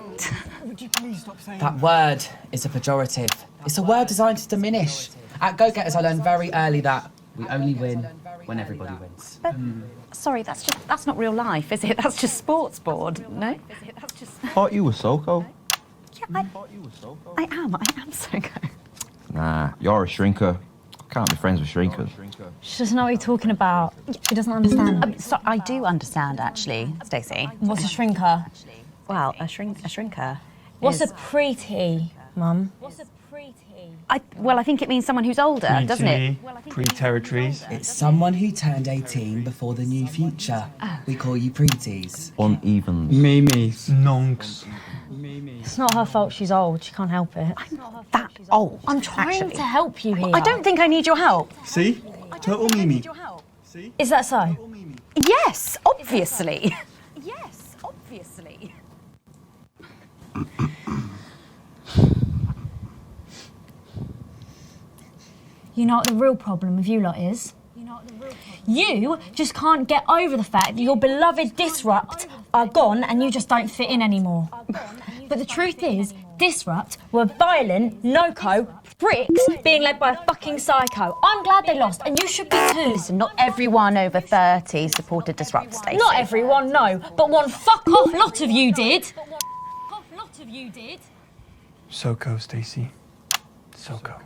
That word is a pejorative. It's a word designed to diminish. At Go-Getters, I learned very early that we only win when everybody wins. But, sorry, that's not real life, is it? That's just sports board, no? Thought you were SoCo. Yeah, I am SoCo. Nah, you're a shrinker. Can't be friends with shrinkers. She doesn't know what you're talking about. She doesn't understand. So I do understand, actually, Stacey. What's a shrinker? Well, a shrinker. What's is... a preety, Mum? What's a preety? I think it means someone who's older, doesn't it? Pre-territories. It's someone who turned 18 before the new future. We call you preties. Unevens. Mimis. Nonks. It's not her fault she's old. She can't help it. I'm not that old. I'm trying to help you here. I don't think I need your help. See? Total Mimi. Is that so? Yes, obviously. Yes, obviously. You know what the real problem with you lot is? You just can't get over the fact that your beloved Disrupt are gone and you just don't fit in anymore. But the truth is, Disrupt were violent, no-co pricks being led by a fucking psycho. I'm glad they lost, and you should be too. Listen, not everyone over 30 supported Disrupt, Stacey. Not everyone, no, but one fuck-off lot of you did. SoCo, Stacey. SoCo.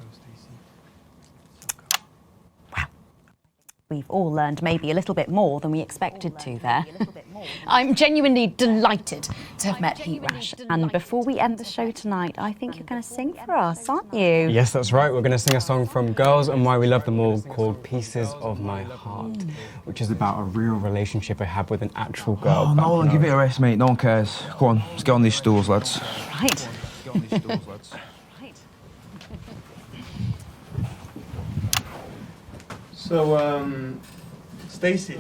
We've all learned maybe a little bit more than we expected to there. I'm genuinely delighted to have met Heat Rash. And before we end the show tonight, I think you're going to sing for us, aren't you? Yes, that's right. We're going to sing a song from Girls and Why We Love Them All called Pieces of My Heart, which is about a real relationship I had with an actual girl. Oh, Nolan, give it a rest, mate. No one cares. Go on, let's get on these stools, lads. Right. So, Stacey,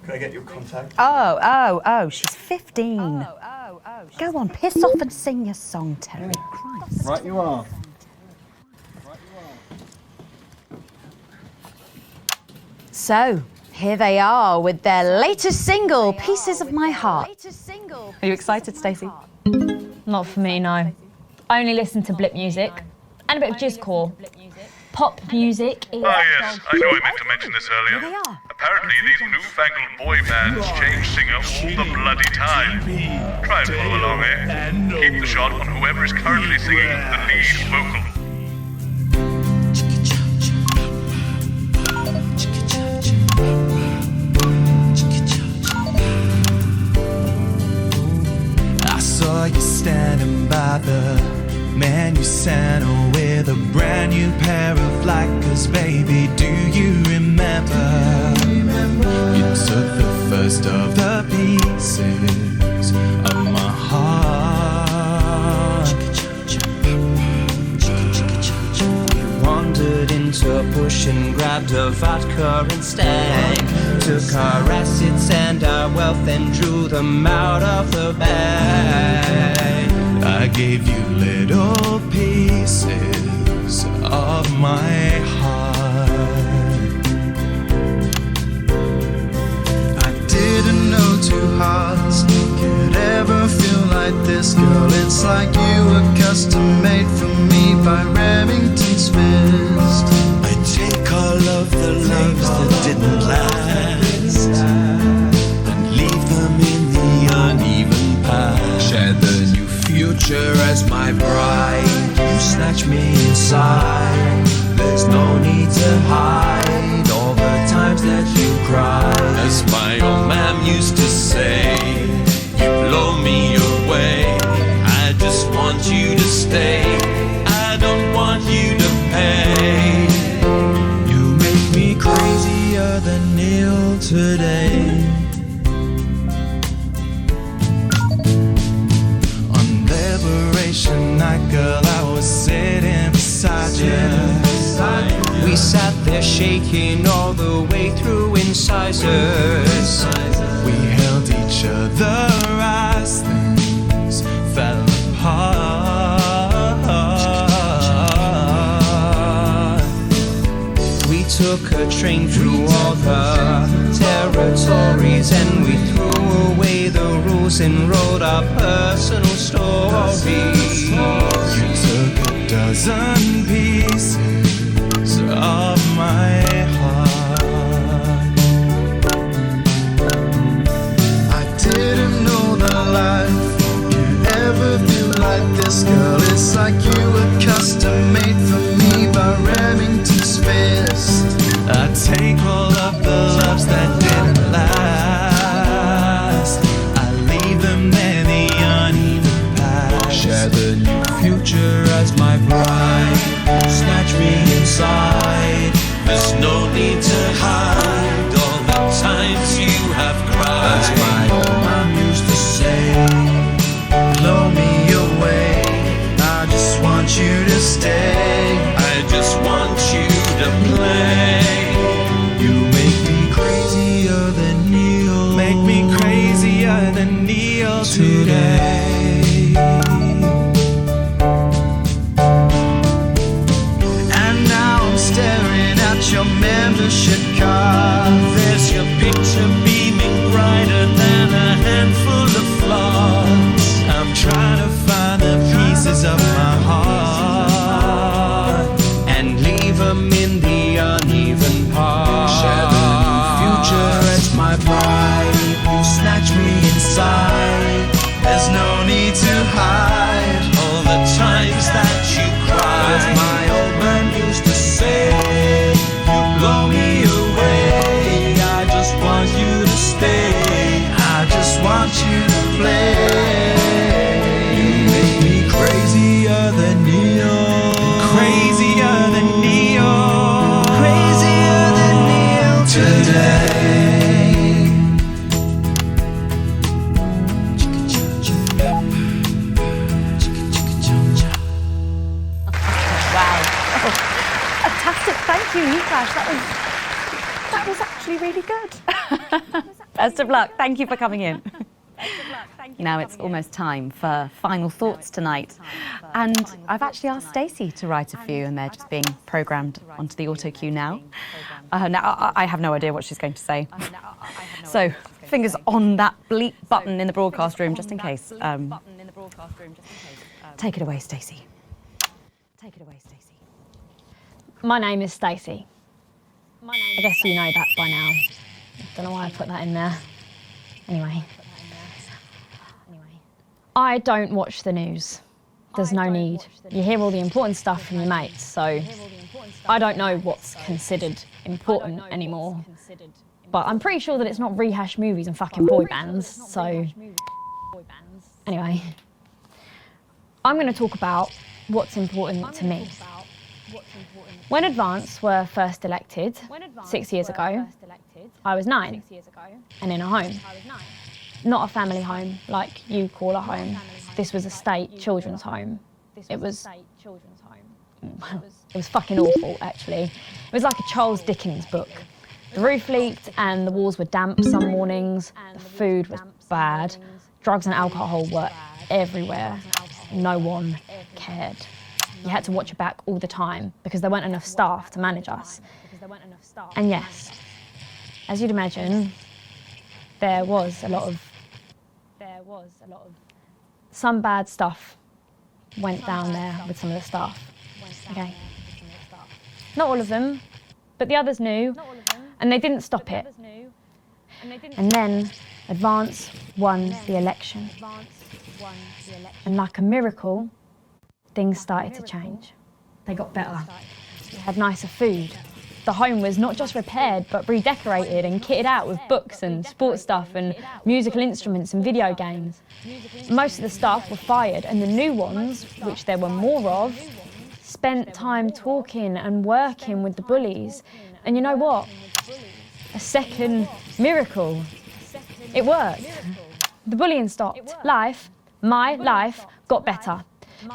can I get your contact? Oh, she's 15. Go on, piss off and sing your song, Terry. Christ. Right you are. So, here they are with their latest single, Pieces of My Heart. Are you excited, Stacey? Not for me, no. I only listen to blip music and a bit of jizzcore. Pop music is... Ah, yes, I know I meant to mention this earlier. Apparently, these newfangled boy bands change singer all the bloody time. Try and follow along, eh? Keep the shot on whoever is currently singing the lead vocal. I saw you standing by the menu center with a brand new pair of Blackers, baby, do you remember? You took the first of the pieces of my heart. You wandered in into a push and grabbed her vodka instead. Took our assets and our wealth and drew them out of the bag. I gave you little pieces of my heart. I didn't know two hearts could ever feel like this, girl. It's like you were custom made for me by Remington Smith. I take all of the loves that didn't last and leave them in the uneven past. Share the new future as my bride. You snatch me inside. There's no need to hide all the times that you cried. As my old man used to say, you blow me away. I just want you to stay. I don't want you to pay. You make me crazier than Neil today. On Liberation Night, girl, I was sitting beside you. We sat there shaking all the way through incisors. We held each other as things fell apart. We took a train through all the territories, and we threw away the rules and wrote our personal stories. You took a dozen pieces of my heart. I didn't know that life could ever feel like this, girl. It's like you were custom made for me by Remington Smith. I take all of the loves that didn't last. I leave them there, the uneven past. Share the new future as my bride. Snatch me inside. There's no need to hide all the times you have cried. As my old man used to say, blow me away. I just want you to stay. I just want you to play. You make me crazier than Neil. Make me crazier than Neil today. Staring at your membership card. There's your picture beaming brighter than a handful of flaws. I'm trying to find the pieces of my heart and leave them in the uneven parts. Share the new future as my bride. You snatch me inside. There's no need to hide all the times that you cried. As my old man used to say, you blow me away. I just want you to stay. I just want you to play. You make me crazier than Neil. Crazier than Neil. Crazier than Neil today. Thank you, Niklash. That was actually really good. Best of luck. Thank you for coming in. Now it's almost time for final thoughts tonight. And I've actually asked Stacey to write a few, and they're just being programmed onto the auto cue now. Now, I have no idea what she's going to say. So, fingers on that bleep button in the broadcast room, just in case. Take it away, Stacey. Take it away, Stacey. My name is Stacey. I guess you know that by now. Don't know why I put that in there. Anyway. I don't watch the news. There's no need. You hear all the important stuff from your mates, so I don't know what's considered important anymore. But I'm pretty sure that it's not rehashed movies and fucking boy bands, so... Anyway. I'm going to talk about what's important to me. When Advance were first elected 6 years ago, I was 9 and in a home. Not a family home like you call a home. This was a state children's home. It was it was fucking awful, actually. It was like a Charles Dickens book. The roof leaked and the walls were damp some mornings. The food was bad. Drugs and alcohol were everywhere. No one cared. You had to watch your back all the time because there weren't enough staff to manage us. And yes, as you'd imagine, there was a lot of some bad stuff went down there with some of the staff. Okay. Not all of them, but the others knew, and they didn't stop it. And then Advance won the election. And like a miracle, things started to change. They got better. We had nicer food. The home was not just repaired, but redecorated and kitted out with books and sports stuff and musical instruments and video games. Most of the staff were fired, and the new ones, which there were more of, spent time talking and working with the bullies. And you know what? A second miracle. It worked. The bullying stopped. My life, got better.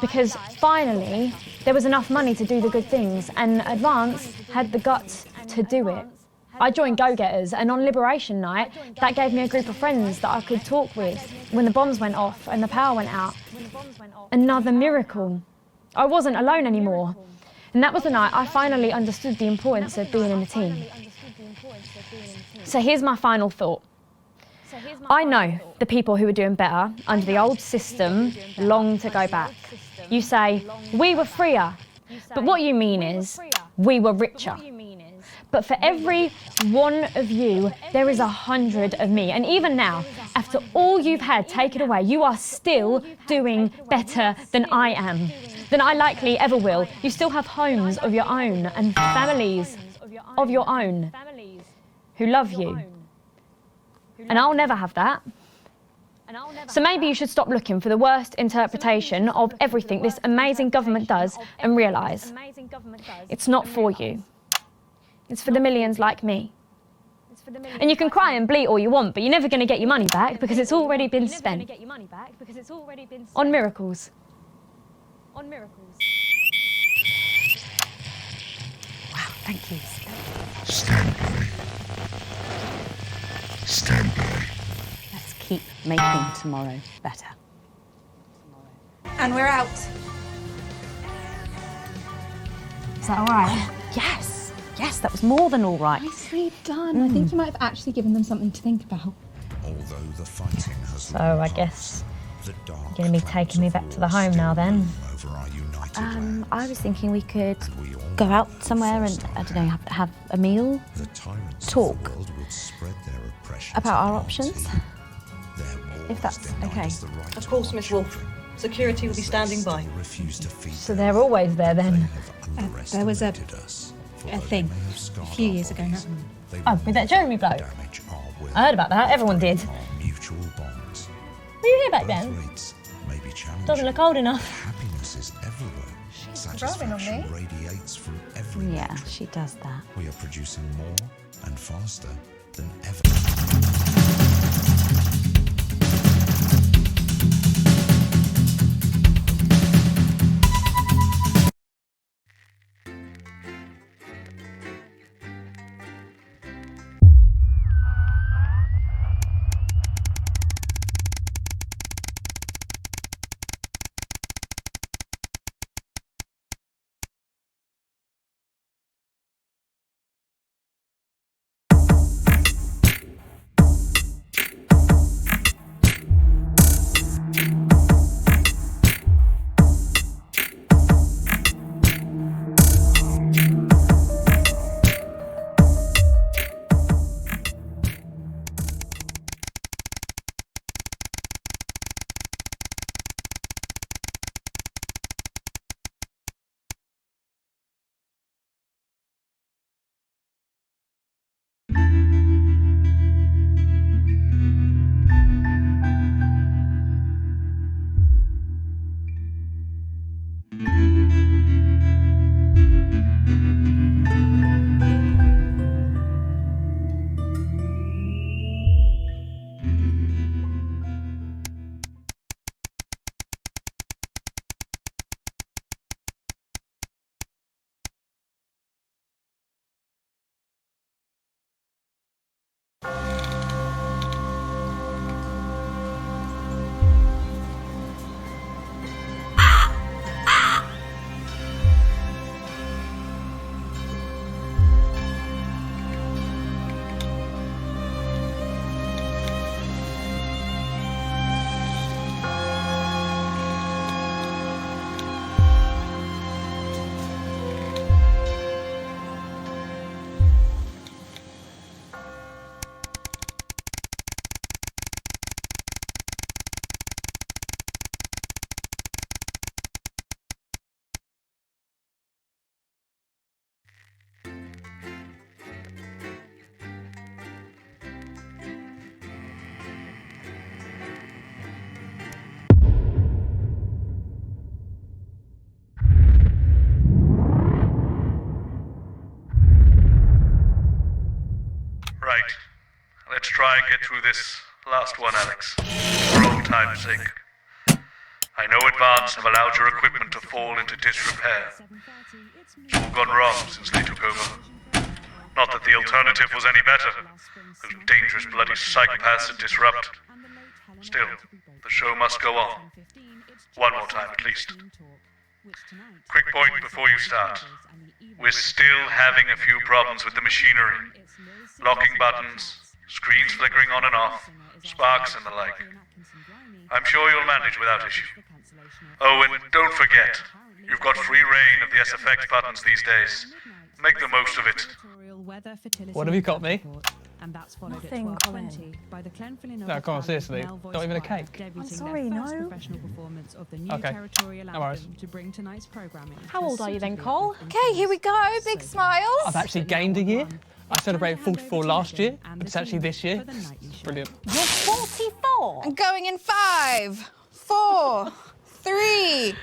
Because finally, there was enough money to do the good things, and Advance had the guts to do it. I joined Go-Getters, and on Liberation Night, that gave me a group of friends that I could talk with when the bombs went off and the power went out. Another miracle. I wasn't alone anymore. And that was the night I finally understood the importance of being in a team. So here's my final thought. I know the people who were doing better under the old system long to go back. You say, we were freer, but what you mean is, we were richer. But for every one of you, there is 100 of me. And even now, after all you've had taken away, you are still doing better than I am, than I likely ever will. You still have homes of your own and families of your own who love you. And I'll never have that. So maybe you should stop looking for the worst interpretation of everything this amazing government does and realise it's not for you. It's for the millions like me. And you can cry and bleat all you want, but you're never going to get your money back because it's already been spent on miracles. Wow, thank you. Stand by. Stand by. Let's keep making tomorrow better. And we're out. Is that all right? Yes. Yes, that was more than all right. Nicely done. I think you might have actually given them something to think about. Although the fighting has So I guess you're going to be taking me back to the home now then. I was thinking we could go out somewhere and, I don't know, have a meal, talk about our options, if that's okay. Of course, Miss Wolf. Security will be standing by. So they're always there then? There was a thing a few years ago now. Oh, with that Jeremy bloke? I heard about that, everyone did. Were you here back then? Doesn't look old enough. Happiness is everywhere. Driving on me. Satisfaction radiates from everywhere. Yeah, she does that. We are producing more and faster than ever. Let's try and get through this last one, Alex, for old time's sake. I know Advance have allowed your equipment to fall into disrepair. It's all gone wrong since they took over. Not that the alternative was any better. Those dangerous bloody psychopaths had disrupted. Still, the show must go on. One more time at least. Quick point before you start. We're still having a few problems with the machinery. Locking buttons, screens flickering on and off, sparks and the like. I'm sure you'll manage without issue. Oh, and don't forget, you've got free reign of the SFX buttons these days. Make the most of it. What have you got me? Nothing, Colin. No, come on, seriously. Not even a cake. I'm sorry, no. Okay, no worries. How old are you then, Cole? Okay, here we go. Big smile. I've actually gained a year. I celebrated 44 last year, but it's actually this year. Brilliant. You're 44. I'm going in 5, 4, 3.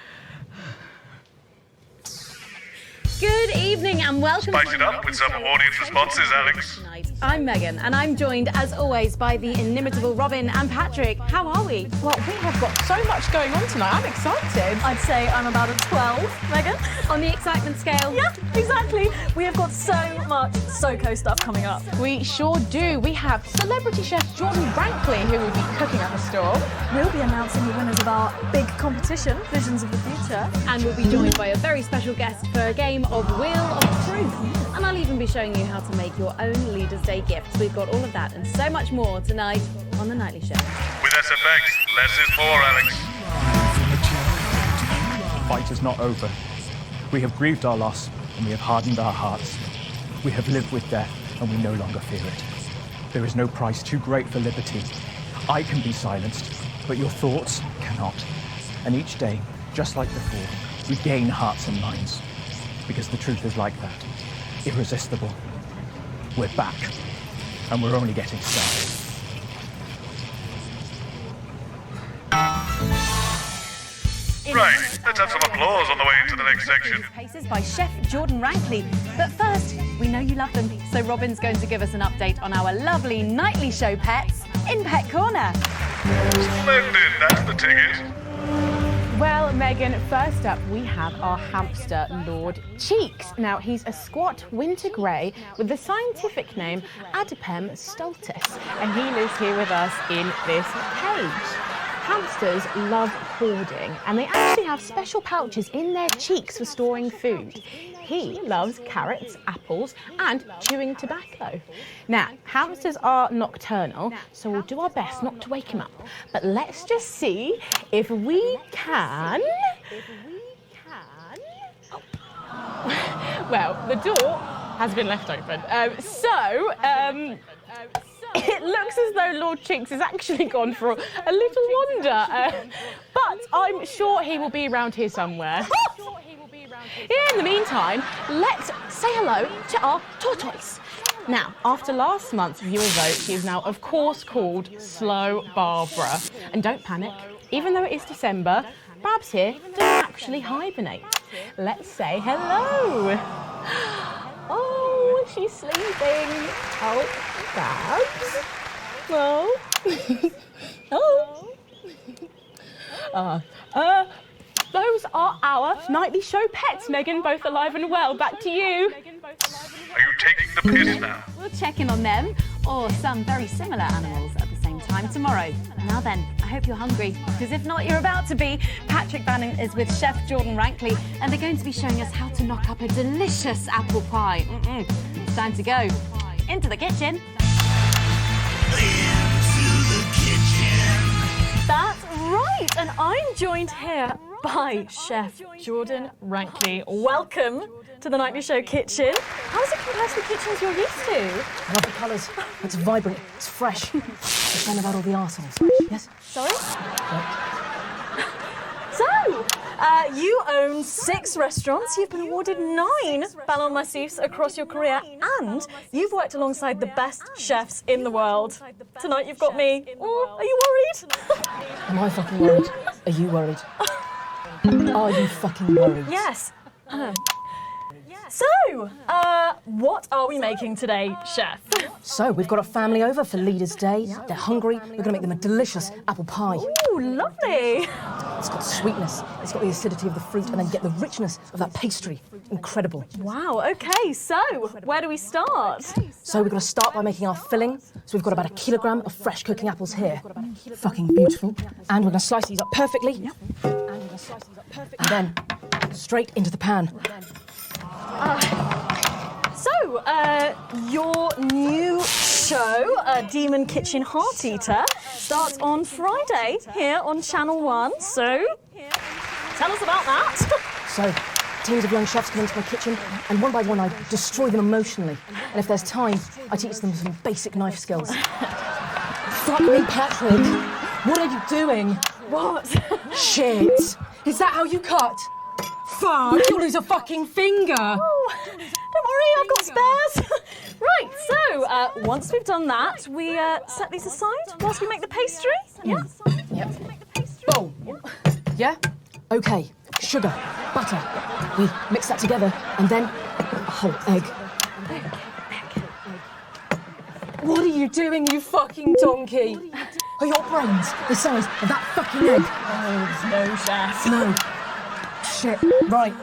Good evening and welcome. Spice it up with some audience responses, Alex. I'm Megan, and I'm joined, as always, by the inimitable Robin and Patrick. How are we? Well, we have got so much going on tonight. I'm excited. I'd say I'm about a 12, Megan. On the excitement scale? Yeah, exactly. We have got so much SoCo stuff coming up. We sure do. We have celebrity chef Jordan Brankley, who will be cooking at the store. We'll be announcing the winners of our big competition, Visions of the Future. And we'll be joined by a very special guest for a game of Wheel of Truth. And I'll even be showing you how to make your own Leaders' Day gifts. We've got all of that and so much more tonight on The Nightly Show. With SFX, less is more, Alex. The fight is not over. We have grieved our loss and we have hardened our hearts. We have lived with death and we no longer fear it. There is no price too great for liberty. I can be silenced, but your thoughts cannot. And each day, just like before, we gain hearts and minds. Because the truth is like that. Irresistible. We're back. And we're only getting started. Right, let's have some applause on the way into the next section. Paces by Chef Jordan Rankley. But first, we know you love them, so Robin's going to give us an update on our lovely Nightly Show pets in Pet Corner. Splendid, that's the ticket. Well, Megan, first up we have our hamster, Lord Cheeks. Now, he's a squat winter grey with the scientific name Adipem stultus, and he lives here with us in this cage. Hamsters love hoarding, and they actually have special pouches in their cheeks for storing food. He loves carrots, apples, and chewing tobacco. Now, hamsters are nocturnal, so we'll do our best not to wake him up. But let's just see if we can... Well, the door has been left open. It looks as though Lord Cheeks has actually gone for a little wander, but I'm sure he will be around here somewhere. In the meantime, let's say hello to our tortoise. Now, after last month's viewer vote, she is now, of course, called Slow Barbara. And don't panic, even though it is December, Babs here doesn't actually hibernate. Let's say hello. Oh, she's sleeping. Oh, Babs. Oh. Those are our Nightly Show pets, Megan, both alive and well. Back to you. Are you taking the piss now? We'll check in on them, or some very similar animals at the same time tomorrow. Now then, I hope you're hungry, because if not, you're about to be. Patrick Bannon is with Chef Jordan Rankley, and they're going to be showing us how to knock up a delicious apple pie. It's time to go into the kitchen. That's right, and I'm joined here by Chef Jordan Rankley. Welcome to the Nightly Show kitchen. How does it compare to the kitchens you're used to? I love the colours. It's vibrant. It's fresh. The smell about all the arseholes. Yes? Sorry? So, you own 6 restaurants, you've been awarded 9 Ballon Massifs across your career, and you've worked alongside the best chefs in the world. Tonight you've got me. Oh, are you worried? Am I fucking worried? Are you worried? Are you fucking worried? Yes. So, what are we making today, Chef? So, we've got a family over for Leaders' Day. They're hungry. We're going to make them a delicious apple pie. Ooh, lovely. It's got sweetness, it's got the acidity of the fruit, and then get the richness of that pastry. Incredible. Wow, okay, so where do we start? So we've got to start by making our filling. So we've got about 1 kilogram of fresh cooking apples here. Fucking beautiful. And we're going to slice these up perfectly. And then straight into the pan. So, your new show, Demon Kitchen Heart Eater, starts on Friday here on Channel 1. So, tell us about that. So, teams of young chefs come into my kitchen, and one by one I destroy them emotionally. And if there's time, I teach them some basic knife skills. Fuck me, Patrick. What are you doing? What? Shit. Is that how you cut? Fuck, you'll lose a fucking finger. Oh, don't worry, I've got spares. Right, so once we've done that, we set these aside whilst we make the pastry. Yeah? Yep. Bowl. Yeah? Okay. Sugar, butter. We mix that together, and then a whole egg. What are you doing, you fucking donkey? Are your brains the size of that fucking egg? Oh, no, Chef. No. Shit. Right.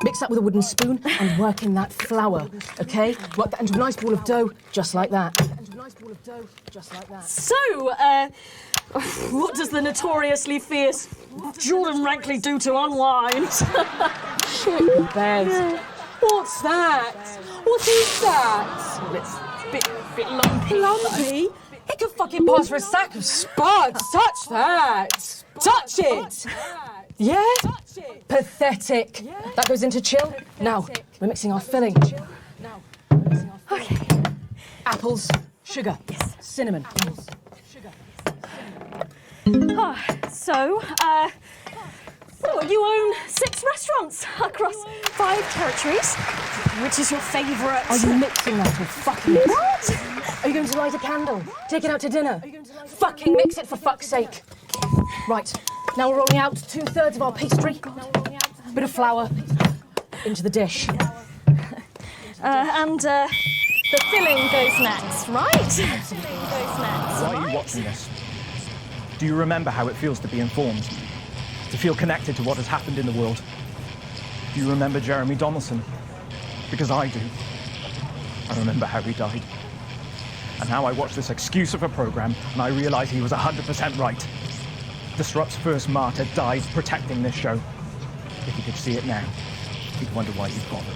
Mix that with a wooden spoon and work in that flour, okay? Work that into a nice ball of dough, just like that. So, what does the notoriously fierce Jordan Rankley do to unwind? Shit in bed. What's that? What is that? It's a bit lumpy. Lumpy? It could fucking pass for a sack of spuds. Touch that. Touch it. Yeah? Pathetic. That goes into chill. Now, we're mixing our filling. Okay. Apples, sugar, cinnamon. So, you own 6 restaurants across 5 territories. Which is your favourite? Are you mixing that or fucking it? What? Are you going to light a candle? Take it out to dinner? Fucking mix it, for fuck's sake. Right, now we're rolling out 2/3 of our pastry. Bit of flour into the dish. And the filling goes next, right? Why are you watching this? Do you remember how it feels to be informed? To feel connected to what has happened in the world? Do you remember Jeremy Donaldson? Because I do. I remember how he died. And now I watch this excuse of a program and I realise he was 100% right. Disrupt's first martyr died protecting this show. If he could see it now, he'd wonder why he bothered.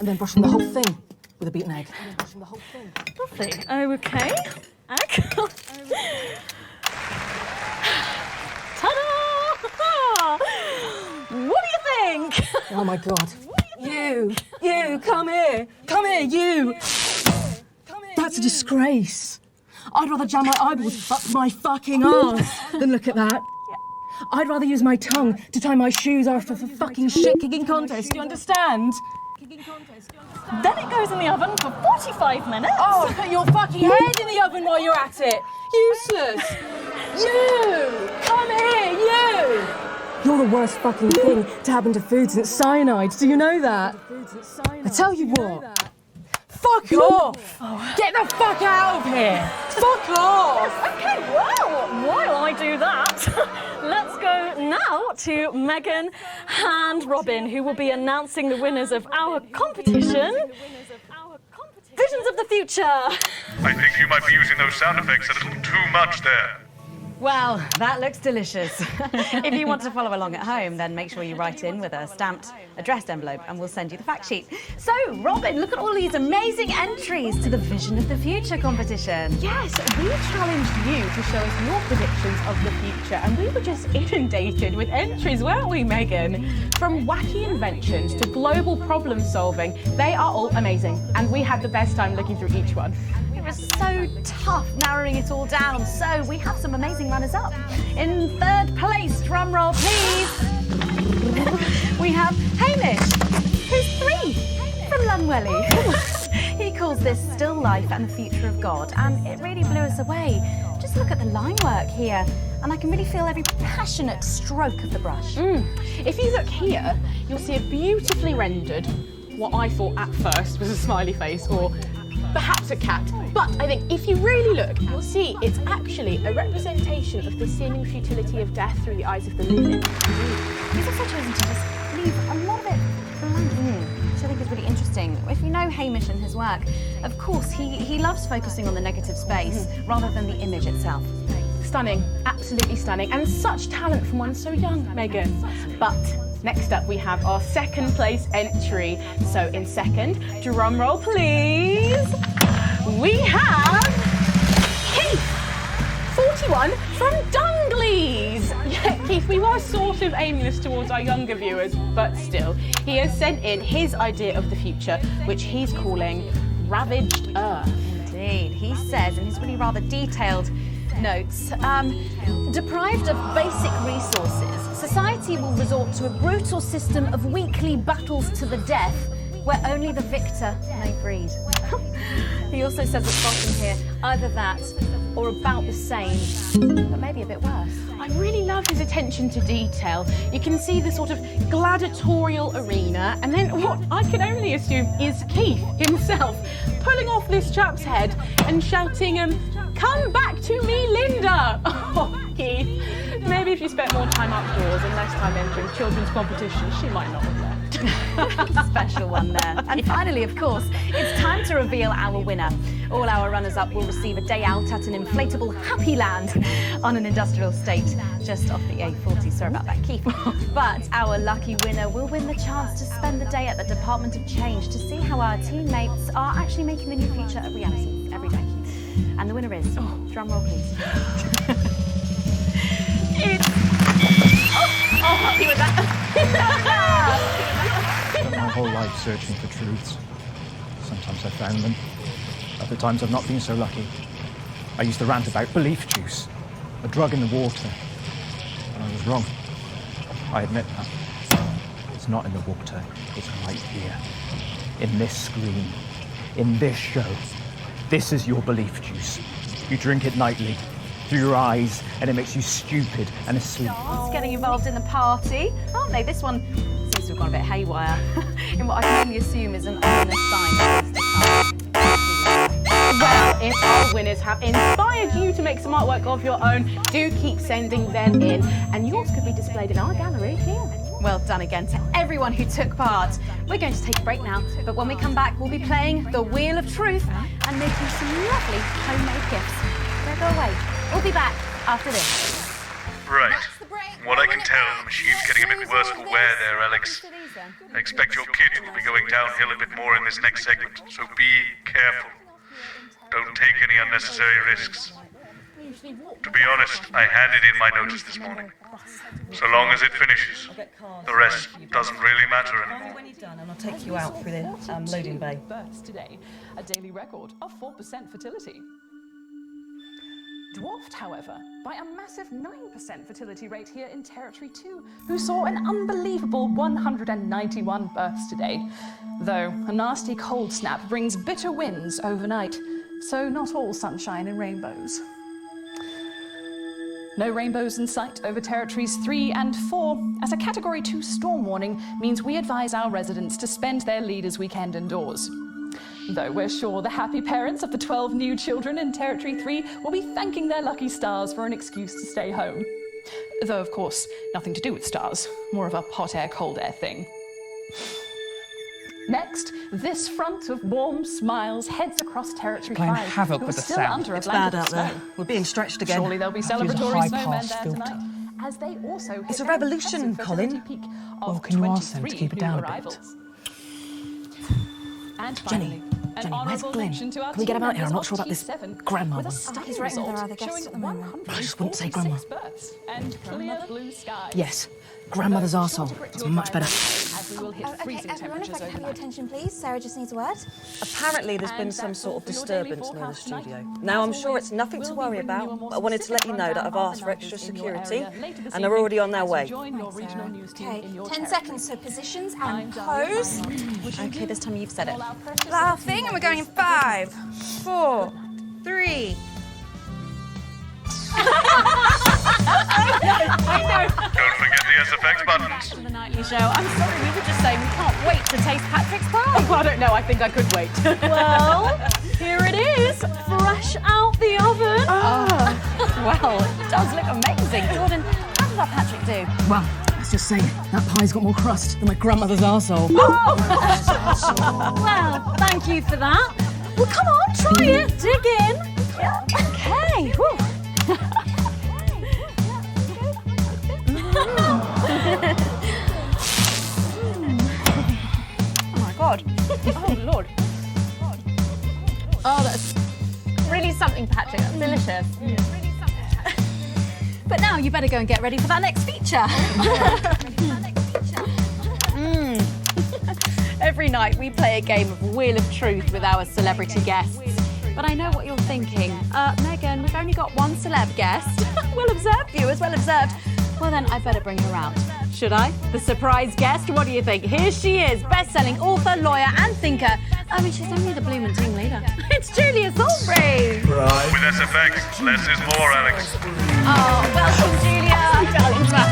And then brushing the whole thing with a beaten egg. Lovely. Okay. Egg. Ta-da! What do you think? Oh my God. You, come here, you. That's a disgrace. I'd rather jam my eyeballs up my fucking arse than look at that. I'd rather use my tongue to tie my shoes after the fucking shit-kicking contest, do you understand? Then it goes in the oven for 45 minutes. Oh, put your fucking head in the oven while you're at it. Useless. You, come here, you. You're the worst fucking thing to happen to food since cyanide. Do you know that? I tell you what. Fuck off! Oh. Get the fuck out of here! Fuck off! Okay, well, while I do that, let's go now to Megan and Robin, who will be announcing the winners of our competition. Visions of the Future. I think you might be using those sound effects a little too much there. Well, that looks delicious. If you want to follow along at home, then make sure you write in with a stamped, addressed envelope and we'll send you the fact sheet. So, Robin, look at all these amazing entries to the Vision of the Future competition. Yes, we challenged you to show us your predictions of the future, and we were just inundated with entries, weren't we, Megan? From wacky inventions to global problem solving, they are all amazing, and we had the best time looking through each one. It was so tough narrowing it all down, so we have some amazing runners-up. In 3rd place, drumroll please, we have Hamish, who's 3 from Lunwelly. He calls this Still Life and the Future of God, and it really blew us away. Just look at the line work here. and I can really feel every passionate stroke of the brush. If you look here, you'll see a beautifully rendered, what I thought at first was a smiley face or perhaps a cat. But I think if you really look, you'll see it's actually a representation of the seeming futility of death through the eyes of the living. He's also chosen to just leave a lot of it blank, which I think is really interesting. If you know Hamish and his work, of course, he loves focusing on the negative space rather than the image itself. Stunning, absolutely stunning, and such talent from one so young, Megan. But next up, we have our second place entry. So in second, drum roll please, we have Keith, 41 from Dungleys. Yeah, Keith, we were sort of aiming this towards our younger viewers, but still, he has sent in his idea of the future, which he's calling Ravaged Earth. Indeed, he says in his really rather detailed notes, deprived of basic resources, society will resort to a brutal system of weekly battles to the death where only the victor may breed. He also says at the bottom here, either that or about the same, but maybe a bit worse. I really love his attention to detail. You can see the sort of gladiatorial arena, and then what I can only assume is Keith himself pulling off this chap's head and shouting, "Come back to me, Linda!" Oh, Keith, maybe if you spent more time outdoors and less time entering children's competitions, she might not have left. Special one there. And finally, of course, it's time to reveal our winner. All our runners-up will receive a day out at an inflatable Happy Land on an industrial estate just off the A40. Sorry about that, Keith. But our lucky winner will win the chance to spend the day at the Department of Change to see how our teammates are actually making the new future a reality every day. And the winner is, drum roll please. Happy with that. Spent my whole life searching for truths. Sometimes I've found them. Other times I've not been so lucky. I used to rant about belief juice, a drug in the water. And I was wrong. I admit that. It's not in the water, it's right here. In this screen. In this show. This is your belief juice. You drink it nightly, through your eyes, and it makes you stupid and asleep. It's getting involved in the party, aren't they? This one seems to have gone a bit haywire in what I can only assume is an ominous sign of things to come. Well, if our winners have inspired you to make some artwork of your own, do keep sending them in, and yours could be displayed in our gallery here. Well done again to everyone who took part. We're going to take a break now, but when we come back, we'll be playing the Wheel of Truth and making some lovely homemade gifts. Don't go away. We'll be back after this. Right. From what I can tell, the machine's getting a bit worse for wear there, Alex. I expect your kit will be going downhill a bit more in this next segment, so be careful. Don't take any unnecessary risks. To be honest, I handed in my notice this morning. So long as it finishes, the rest doesn't really matter anymore. When you're done, and I'll take you out through the loading bay. Births today, a daily record of 4% fertility. Dwarfed, however, by a massive 9% fertility rate here in Territory 2, who saw an unbelievable 191 births today. Though a nasty cold snap brings bitter winds overnight, so not all sunshine and rainbows. No rainbows in sight over Territories 3 and 4, as a Category 2 storm warning means we advise our residents to spend their leaders' weekend indoors. Though we're sure the happy parents of the 12 new children in Territory 3 will be thanking their lucky stars for an excuse to stay home. Though, of course, nothing to do with stars, more of a hot air, cold air thing. Next, this front of warm smiles heads across Territory 5. Playing havoc with the still sound. under a It's blanket bad out of there. snow. We're being stretched again. Surely there'll be Use a celebratory snowmen high-pass there filter. tonight, as they also hit It's a their revolution, impressive fertility Colin. peak Well, of can you ask them to 23 keep it new down a bit? arrivals. And Jenny, finally, an Jenny, where's honourable Glyn? mention to our Can we get him out here? I'm team not sure about members this of T7 grandma with a one. stunning He's right with result our other guests showing at the moment. I just wouldn't say grandma. 146 births and clear blue skies. Yes, grandmother's arsehole. It's much better. As we will hit Okay, freezing everyone, if temperatures I can have your overnight. attention, please. Sarah just needs a word. Apparently there's been And some that's sort all of for your daily disturbance near the forecast tonight. studio. Now I'm As sure it's always, nothing to we'll be worry bringing you a about, more but I wanted to let you know specific that I've rundown asked of for the extra numbers in your security, area later this and they're evening already on their as you way. join your regional news team Okay, in your 10 territory. seconds, so positions and I'm Dahlia pose. Wishing Okay, you this time you've said it. all our precious Laughing, and we're going in 5, 4, 3. reality show. I'm sorry, we were just saying we can't wait to taste Patrick's pie. Oh, I don't know, I think I could wait. Well, here it is, fresh out the oven. Well, it does look amazing. Jordan, how did our Patrick do? Well, let's just say that pie's got more crust than my grandmother's arsehole. Well, thank you for that. Well, come on, try it. Dig in. Okay. Oh my God. Oh Lord. Oh, that's really something, Patrick. That's delicious. But now you better go and get ready for that next feature. Every night we play a game of Wheel of Truth with our celebrity guests. But I know what you're thinking. Megan, we've only got one celeb guest. Well observed, viewers, well observed. Well then, I better bring her out. Should I? The surprise guest? What do you think? Here she is, best-selling author, lawyer and thinker. I mean, she's only the bloom and team leader. It's Julia Thornbury. Right. With SFX, less is more, Alex. Oh, welcome, Julia. I'm so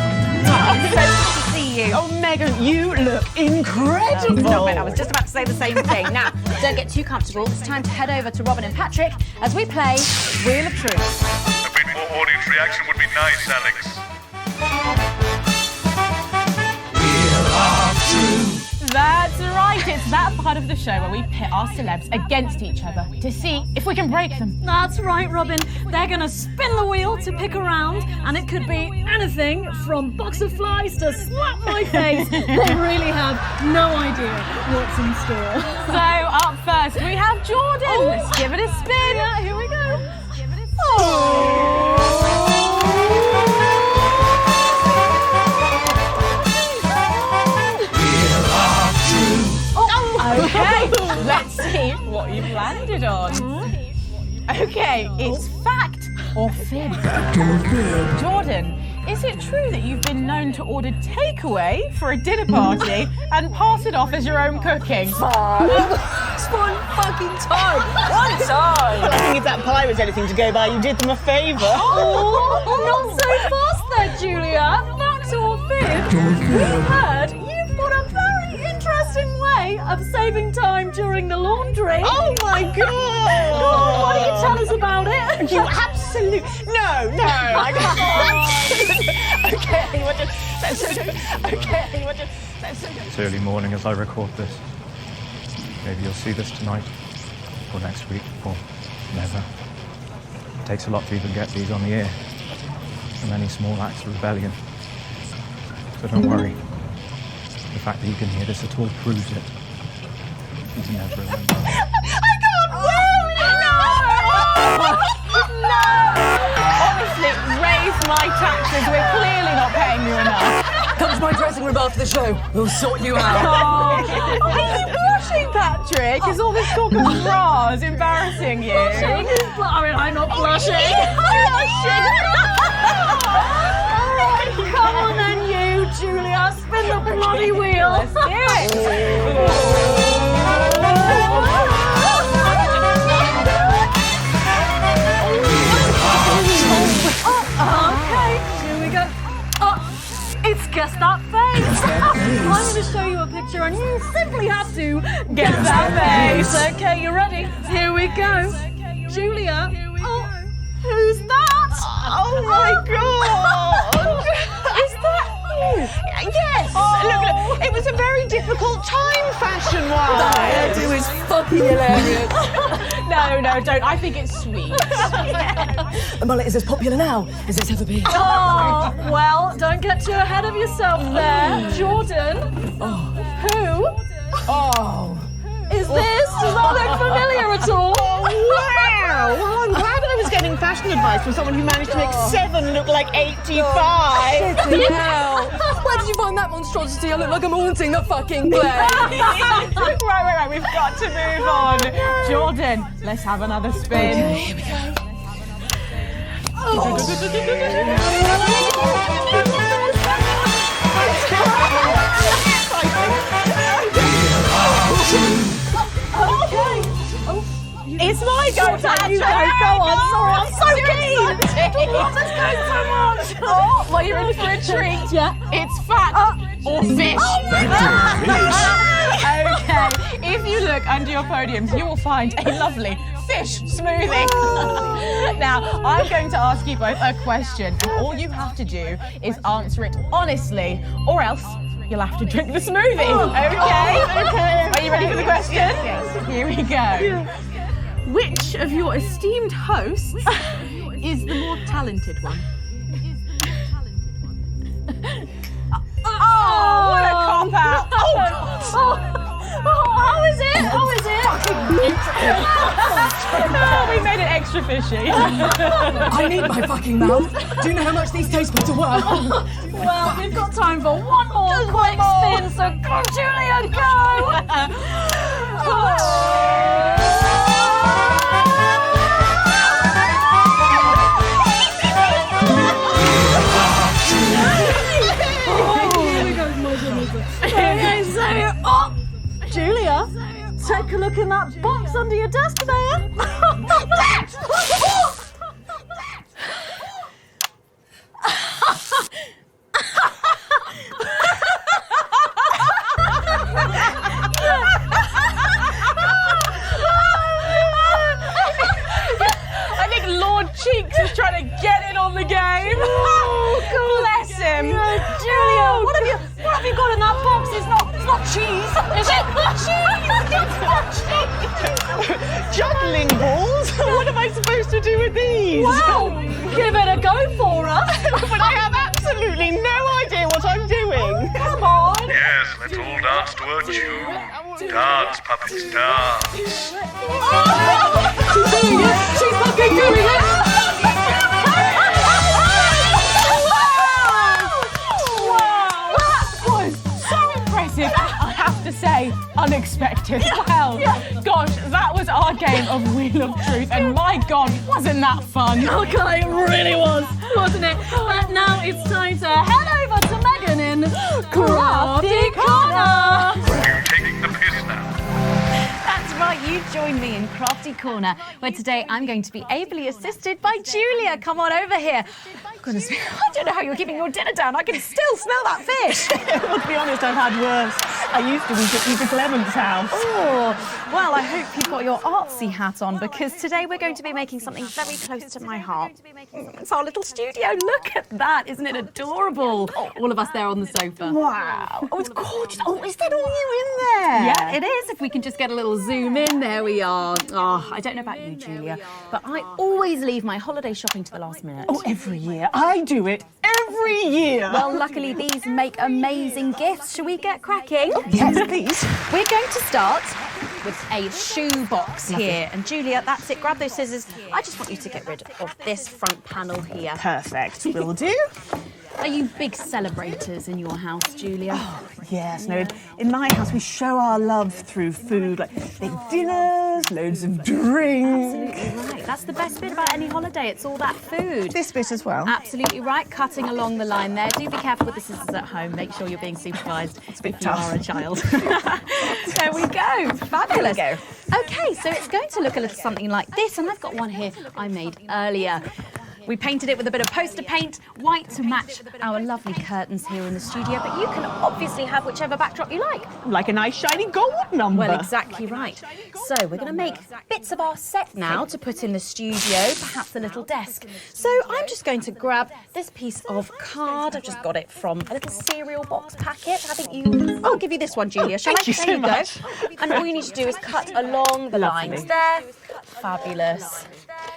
good to see you. Oh, Megan, you look incredible. Stop it. I was just about to say the same thing. Now, don't get too comfortable. It's time to head over to Robin and Patrick as we play Wheel of Truth. A bit more audience reaction would be nice, Alex. That's right, it's that part of the show where we pit our celebs against each other to see if we can break them. That's right, Robin. They're going to spin the wheel to pick a round, and it could be anything from box of flies to slap my face. They really have no idea what's in store. So, up first, we have Jordan. Let's give it a spin. Yeah, here we go. Okay, let's see what you've landed on. Okay, it's fact or fib. Jordan, is it true that you've been known to order takeaway for a dinner party and pass it off as your own cooking? It's one fucking time. One time. Well, I think if that pie was anything to go by, you did them a favour. Not so fast there, Julia. Fact or fib? We heard you've got a very interesting way of saving time during the laundry. Oh my God! Go on, why don't you tell us about it? You absolute... No, I can't. It's early morning as I record this. Maybe you'll see this tonight, or next week, or never. It takes a lot to even get these on the air. And many small acts of rebellion. So don't worry. The fact that you can hear this at all proves it. It's never alone. I can't wait! No! Honestly, raise my taxes. We're clearly not paying you enough. Come to my dressing room after the show. We'll sort you out. Are you blushing, Patrick? Is all this talk of bras embarrassing you? Blushing? I mean, I'm not blushing. Come on then, you, Julia. Spin the bloody wheel. Let's do it. Okay, here we go. It's Guess That Face. I'm going to show you a picture and you simply have to guess that face. Okay, you ready? Here we go. Julia. Who's that? Oh my God! Is that you? Yes! Look, it was a very difficult time fashion-wise. That hairdo is fucking hilarious. No, don't. I think it's sweet. The mullet is as popular now as it's ever been. Oh, well, don't get too ahead of yourself there. Jordan. Who? Is this? Does that look familiar at all? Wow! Well, I'm glad I was getting fashion advice from someone who managed to make 7 look like 85. Shit, hell. Where did you find that monstrosity? I look like I'm haunting the fucking place. Right. We've got to move on. Jordan, let's have another spin. Okay, here we go. It's my go, Patrick. You go on. Sorry, I'm so keen. Let's go so much. Oh, well, you're in for a treat. Yeah. It's fat or fish. Okay, if you look under your podiums, you will find a lovely fish smoothie. Now, I'm going to ask you both a question, and all you have to do is answer it honestly, or else you'll have to drink the smoothie. Okay? Are you ready for the question? Yes. Here we go. Which of your esteemed hosts is the more talented one? Oh, what a cop-out. How is it? Oh, we made it extra fishy. I need my fucking mouth. Do you know how much these taste buds are worth? Well, we've got time for one more quick spin, so go, Julia, Okay, so, Julia, take a look in that box under your desk there. I think Lord Cheeks is trying to get in on the game. Oh, bless him. Julia, what have you got in that box? It's not cheese, is it? Cheese! It's not cheese! Juggling balls? What am I supposed to do with these? Well, give it a go for us. But I have absolutely no idea what I'm doing. Come on. Yes, let's all dance to a tune. Dance, puppets, dance. She's doing it. She's fucking doing it. I have to say, unexpected. Well, gosh, that was our game of Wheel of Truth, and my God, wasn't that fun? Okay, it really was, wasn't it? But now it's time to head over to Megan in Crafty Corner. You're taking the piss now. That's right, you join me in Crafty Corner, where today I'm going to be ably assisted by Julia. Come on over here. Goodness me, I don't know how you're keeping your dinner down. I can still smell that fish. Well, to be honest, I've had worse. I used to eat at Eva Clement's house. Oh, well, I hope you've got your artsy hat on, because today we're going to be making something very close to my heart. It's our little studio. Look at that. Isn't it adorable? All of us there on the sofa. Wow. Oh, it's gorgeous. Oh, is that all you in there? Yeah, it is. If we can just get a little zoom in, there we are. Oh, I don't know about you, Julia, but I always leave my holiday shopping to the last minute. Oh, every year. I do it every year. Well, luckily these make amazing gifts. Shall we get cracking? Oh, yes, please. We're going to start with a shoe box here. And Julia, that's it. Grab those scissors. I just want you to get rid of this front panel here. Perfect. Will do. Are you big celebrators in your house, Julia? Oh, yes. No, in my house we show our love through food, like big dinners, loads of drinks. Absolutely right. That's the best bit about any holiday. It's all that food. This bit as well. Absolutely right. Cutting along the line there. Do be careful with the scissors at home. Make sure you're being supervised if you are a child. There we go. Fabulous. There we go. Okay, so it's going to look a little something like this, and I've got one here I made earlier. We painted it with a bit of poster paint, white to match our lovely curtains here in the studio, but you can obviously have whichever backdrop you like. Like a nice shiny gold number. Well, exactly right. So we're going to make bits of our set now to put in the studio, perhaps a little desk. So I'm just going to grab this piece of card. I've just got it from a little cereal box packet. I think I'll give you this one, Julia. Shall I? Thank you so much. And all you need to do is cut along the lines there. Fabulous.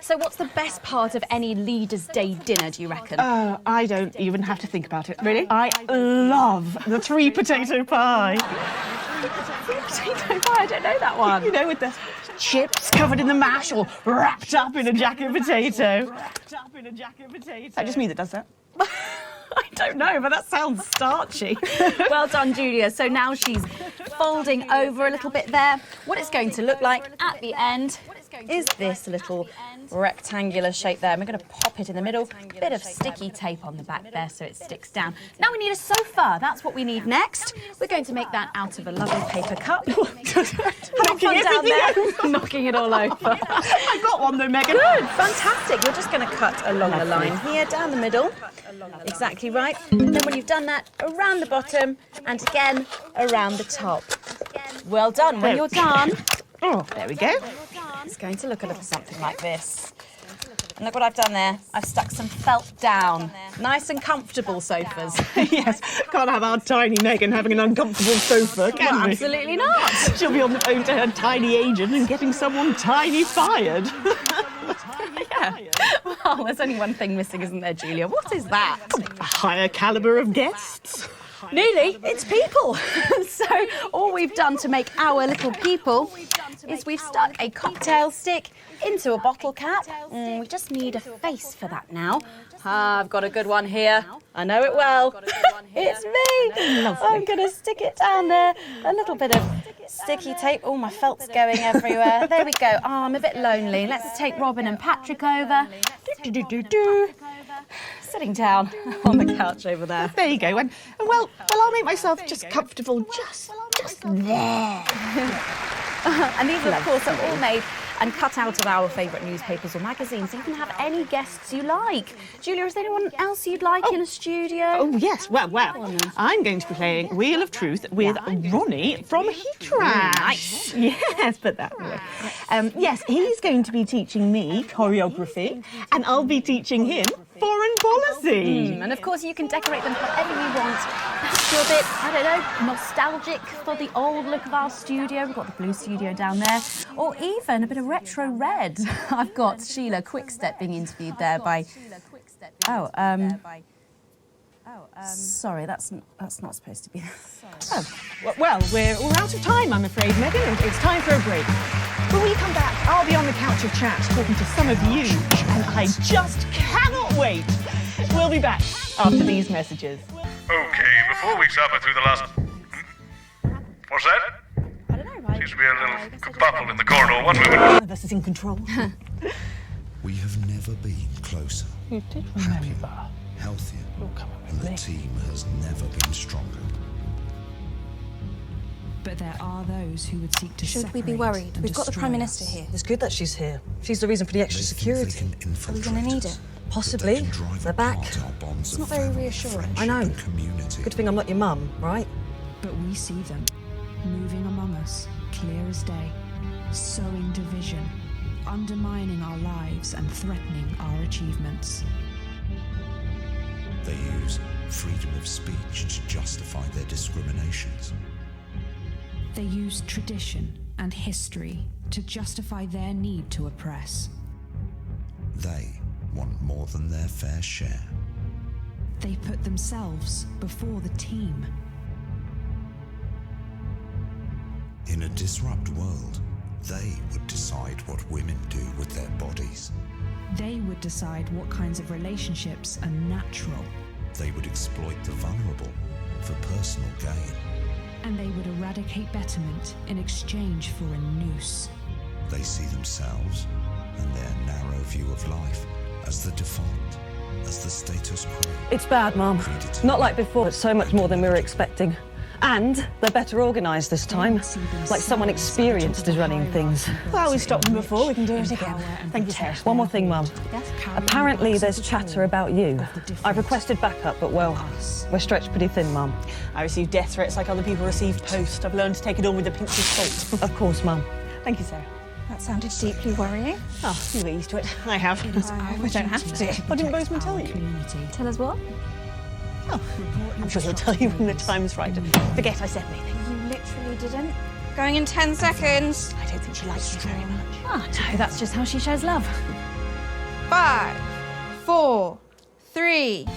So what's the best part of any Leaders' Day dinner, do you reckon? I don't even have to think about it. Really? I love the 3 potato pie. 3 potato pie? I don't know that one. You know, with the chips covered in the mash or wrapped up in a jacket potato. That just me that does that. I don't know, but that sounds starchy. Well done, Julia. So now she's folding over a little bit there. What it's going to look like at the end is this little rectangular shape there. And we're going to pop it in the middle. Bit of sticky tape on the back there so it sticks down. Now we need a sofa. That's what we need next. We're going to make that out of a lovely paper cup. Have fun down there, knocking it all over. I got one though, Megan. Good, fantastic. You're just going to cut along the line here, down the middle. Exactly right. Then when you've done that, around the bottom and again around the top. Well done. When you're done, there we go. It's going to look a little something like this. And look what I've done there. I've stuck some felt down. Nice and comfortable sofas. Yes, can't have our tiny Megan having an uncomfortable sofa, can Well, we? absolutely not. She'll be on the phone to her tiny agent and getting someone tiny fired. Yeah. Well, there's only one thing missing, isn't there, Julia? What is that? A higher calibre of guests. Nearly, it's people. So all we've done to make our little people is we've stuck a cocktail stick into a bottle cap. We just need a face for that now. I've got a good one here. I know it well. It's me. Lovely. I'm going to stick it down there. A little bit of sticky tape. Oh, my felt's going everywhere. There we go. Oh, I'm a bit lonely. Let's take Robin and Patrick over. Sitting down on the couch over there. There you go. And well, I'll make myself just comfortable just there. And these, of course, are all made and cut out of our favourite newspapers or magazines. So you can have any guests you like. Julia, is there anyone else you'd like in a studio? Oh, yes. Well, I'm going to be playing Wheel of Truth with Ronnie from Heatrash. Nice. Yes, put that way. Yes, he's going to be teaching me choreography, and I'll be teaching him foreign policy. And of course, you can decorate them however you want. Perhaps you're a bit, I don't know, nostalgic for the old look of our studio. We've got the blue studio down there. Or even a bit of retro red. I've got Sheila Quickstep being interviewed there by... Sorry, that's not supposed to be... Oh, well, we're out of time, I'm afraid, Megan. It's time for a break. When we come back, I'll be on the couch of chat talking to some of you, and I just cannot wait. We'll be back after these messages. Okay, before we suffer through the last... What's that? I don't know, right? Seems to be a little kerfuffle in the corridor. One moment. One of us is in control. We have never been closer, You did remember. healthier, and the team has never been stronger. But there are those who would seek to Should we be worried? We've got the Prime Minister here. It's good that she's here. She's the reason for the extra security. Are we going to need it? Possibly. They're back. It's not very reassuring. I know. Good thing I'm not your mum, right? But we see them, moving among us, clear as day, sowing division, undermining our lives and threatening our achievements. They use freedom of speech to justify their discriminations. They use tradition and history to justify their need to oppress. They want more than their fair share. They put themselves before the team. In a disrupt world, they would decide what women do with their bodies. They would decide what kinds of relationships are natural. They would exploit the vulnerable for personal gain. And they would eradicate betterment in exchange for a noose. They see themselves and their narrow view of life as the default, as the status quo. It's bad, Mum. Not like before, but so much more than we were expecting. And they're better organised this time. Like someone experienced is running things. Well, we stopped them before, we can do it again. Thank you, Sarah. One more thing, Mum. Apparently there's chatter about you. I've requested backup, but well, we're stretched pretty thin, Mum. I receive death threats like other people receive post. I've learned to take it all with a pinch of salt. Of course, Mum. Thank you, Sarah. That sounded deeply worrying. Oh, you get used to it. I have. I don't have to. Why didn't Bozeman tell you? Tell us what? Oh, I'm sure he'll tell you when the time's right. Forget I said anything. You literally didn't. Going in 10 seconds. I don't think she likes you very much. Oh, no, that's just how she shows love. 5, 4, 3.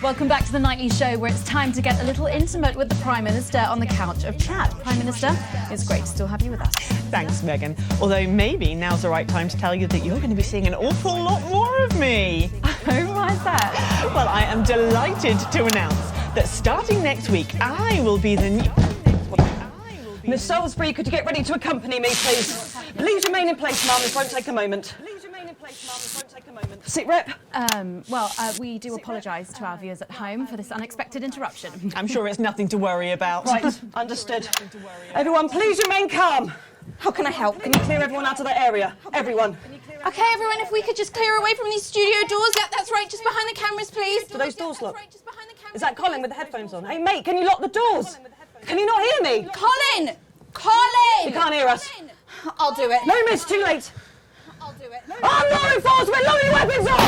Welcome back to the Nightly Show, where it's time to get a little intimate with the Prime Minister on the couch of chat. Prime Minister, it's great to still have you with us. Thanks, Megan. Although maybe now's the right time to tell you that you're going to be seeing an awful lot more of me. Oh, why is that? Well, I am delighted to announce that starting next week, I will be the new... Miss Salisbury, could you get ready to accompany me, please? please remain in place, ma'am. This won't take a moment. Please remain in place, ma'am. This won't take a moment. Sit rep. We do apologise to our viewers at home for this unexpected interruption. I'm sure it's nothing to worry about. Right, understood. Everyone, please remain calm. How can I help? Can you clear everyone out of that area? Everyone. Okay, everyone, if we could just clear away from these studio doors. Yep, that's right, just behind the cameras, please. Do those doors lock? Is that Colin with the headphones on? Hey, mate, can you lock the doors? Can you not hear me? Colin! Colin! You can't hear us. I'll do it. No, miss, too late. I'll do it. I'm law enforcement! Load your weapons up!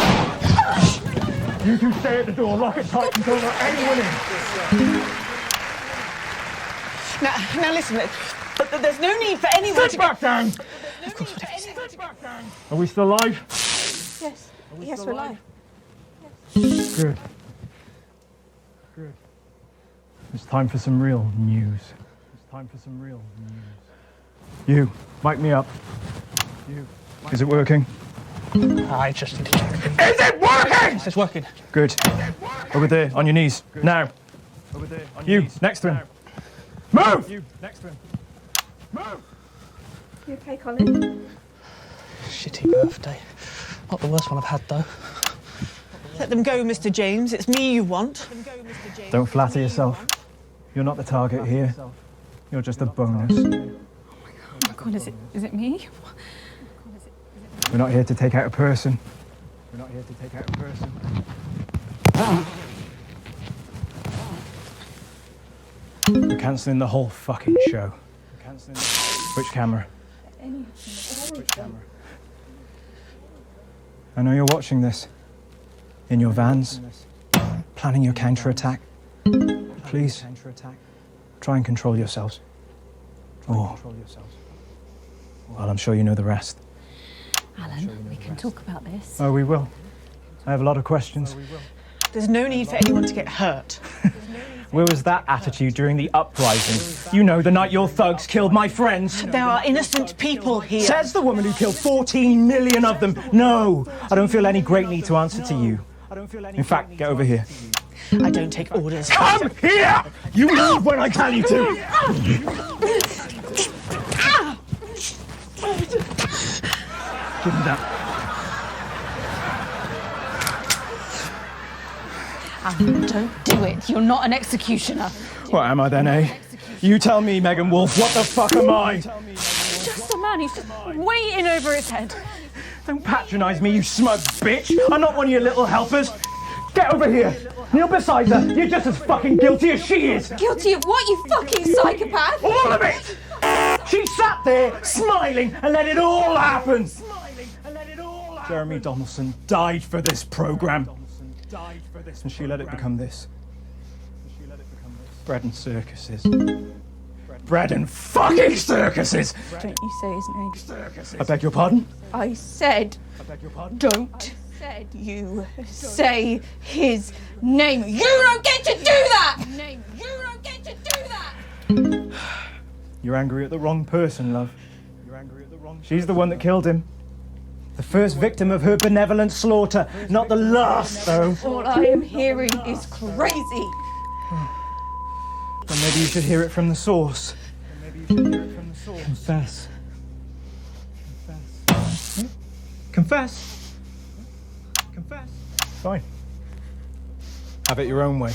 You two stay at the door, lock it tight, and don't let anyone in. Now listen, there's no need for anyone Sit back down! Of course, whatever you say. Are we still alive? Yes. Yes, we're live. Good. Good. It's time for some real news. It's time for some real news. You, mic me up. You. Is it working? I just need to check. Is it working? It's working. Good. Over there, on your knees. Now. Over there, on your knees. Next to him. Move! You, next to him. Move! You okay, Colin? Shitty birthday. Not the worst one I've had, though. Let them go, Mr. James. It's me you want. Don't flatter yourself. You're not the target here. You're just a bonus. Oh my God, is it me? We're not here to take out a person. We're not here to take out a person. We're cancelling the whole fucking show. Which camera? Which camera? I know you're watching this. In your vans. Planning your counter-attack. Please. Try and control yourselves. Well, I'm sure you know the rest. Alan, we can talk about this. Oh, we will. I have a lot of questions. There's no need for anyone to get hurt. Where was that attitude during the uprising? You know, the night your thugs killed my friends. There are innocent people here. Says the woman who killed 14 million of them. No, I don't feel any great need to answer to you. In fact, get over here. I don't take orders. Come here! You move when I tell you to! Give me that. Alan, don't do it. You're not an executioner. What am I then, eh? You tell me, Megan Wolf, what the fuck am I? Just a man. He's just way in over his head. Don't patronise me, you smug bitch. I'm not one of your little helpers. Get over here. Kneel beside her. You're just as fucking guilty as she is. Guilty of what, you fucking psychopath? All of it! She sat there, smiling, and let it all happen. Jeremy Donaldson died for this programme. And she let it become this. Bread and circuses. Bread and fucking circuses! Don't you say his name. I beg your pardon? I said, don't you say his name. You don't get to do that! You don't get to do that! You're angry at the wrong person, love. She's the one that killed him. The first victim of her benevolent slaughter, not the last, though. All I am hearing is crazy. Then maybe you should hear it from the source. Confess. Confess. Confess. Fine. Have it your own way.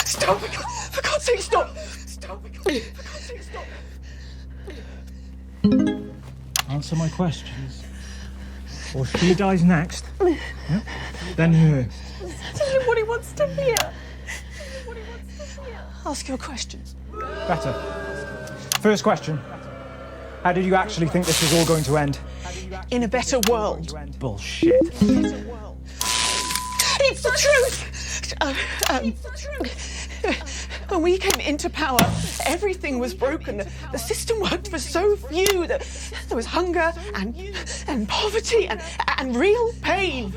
Stop! For God's sake, stop! Stop! For God's sake, stop! Answer my questions. Or she dies next. Yep. Then her. Tell him what he wants to hear. Ask your questions. Better. First question. How did you actually think this was all going to end? In a better world. Bullshit. It's the truth! It's the truth! When we came into power, everything was broken. The system worked for so few. There was hunger and poverty and real pain.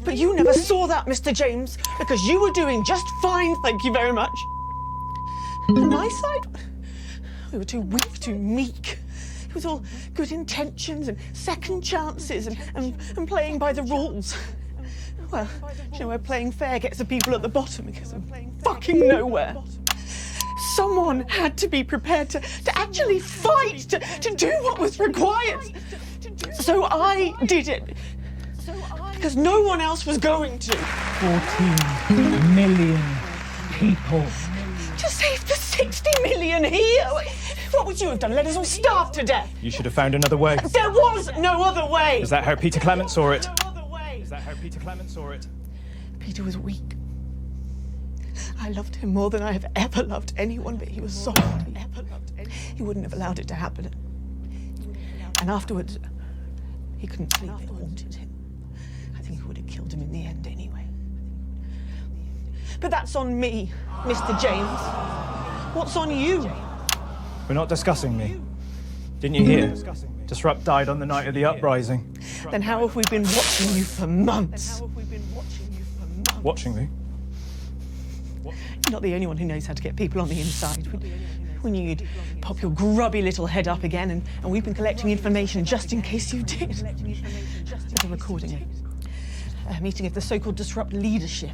But you never saw that, Mr. James, because you were doing just fine, thank you very much. On my side, we were too weak, too meek. It was all good intentions and second chances and playing by the rules. Well, you know where playing fair gets the people at the bottom because of fucking nowhere. Someone had to be prepared to actually fight, to do what was required. So I did it. Because no one else was going to. 14 million people. To save the 60 million here? What would you have done? Let us all starve to death? You should have found another way. There was no other way. Is that how Peter Clement saw it? Is that how Peter Clement saw it? Peter was weak. I loved him more than I have ever loved anyone, but he was soft. He wouldn't have allowed it to happen. And afterwards, he couldn't sleep. It haunted him. I think he would have killed him in the end anyway. But that's on me, Mr. James. What's on you? We're not discussing me. Didn't you hear? Disrupt died on the night of the uprising. Then how have we been watching you for months? Watching me? You're not the only one who knows how to get people on the inside. We knew you'd pop your grubby little head up again, and we've been collecting information just in case you did. There's a recording. A meeting of the so-called Disrupt leadership.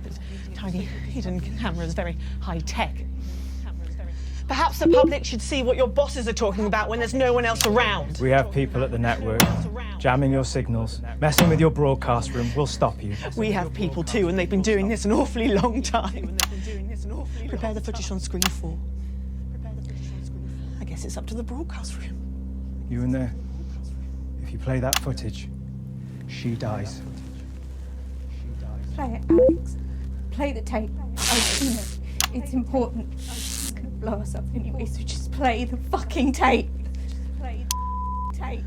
Tiny hidden cameras, very high-tech. Perhaps the public should see what your bosses are talking about when there's no one else around. We have people at the network jamming your signals, messing with your broadcast room. We'll stop you. We have people too, and they've been doing this an awfully long time. Prepare the footage on screen 4. I guess it's up to the broadcast room. You in there? If you play that footage, she dies. Play it, Alex. Play the tape. I've seen it. It's important. It's gonna blow us up anyway, so just play the fucking tape. Play the tape.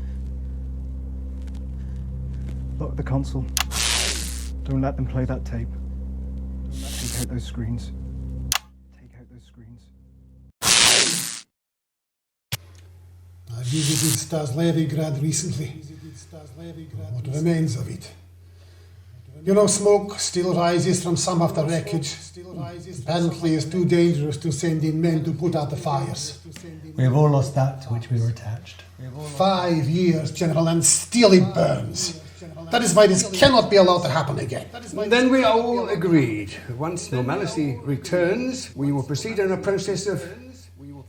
Lock the console. Don't let them play that tape. Take out those screens. Take out those screens. I visited Staslevigrad recently. What remains of it? You know, smoke still rises from some of the wreckage. Apparently it's too dangerous to send in men to put out the fires. We have all lost that to which we were attached. 5 years, General, and still it burns. That is why this cannot be allowed to happen again. Then we are all agreed. Once normality returns, we will proceed in a process of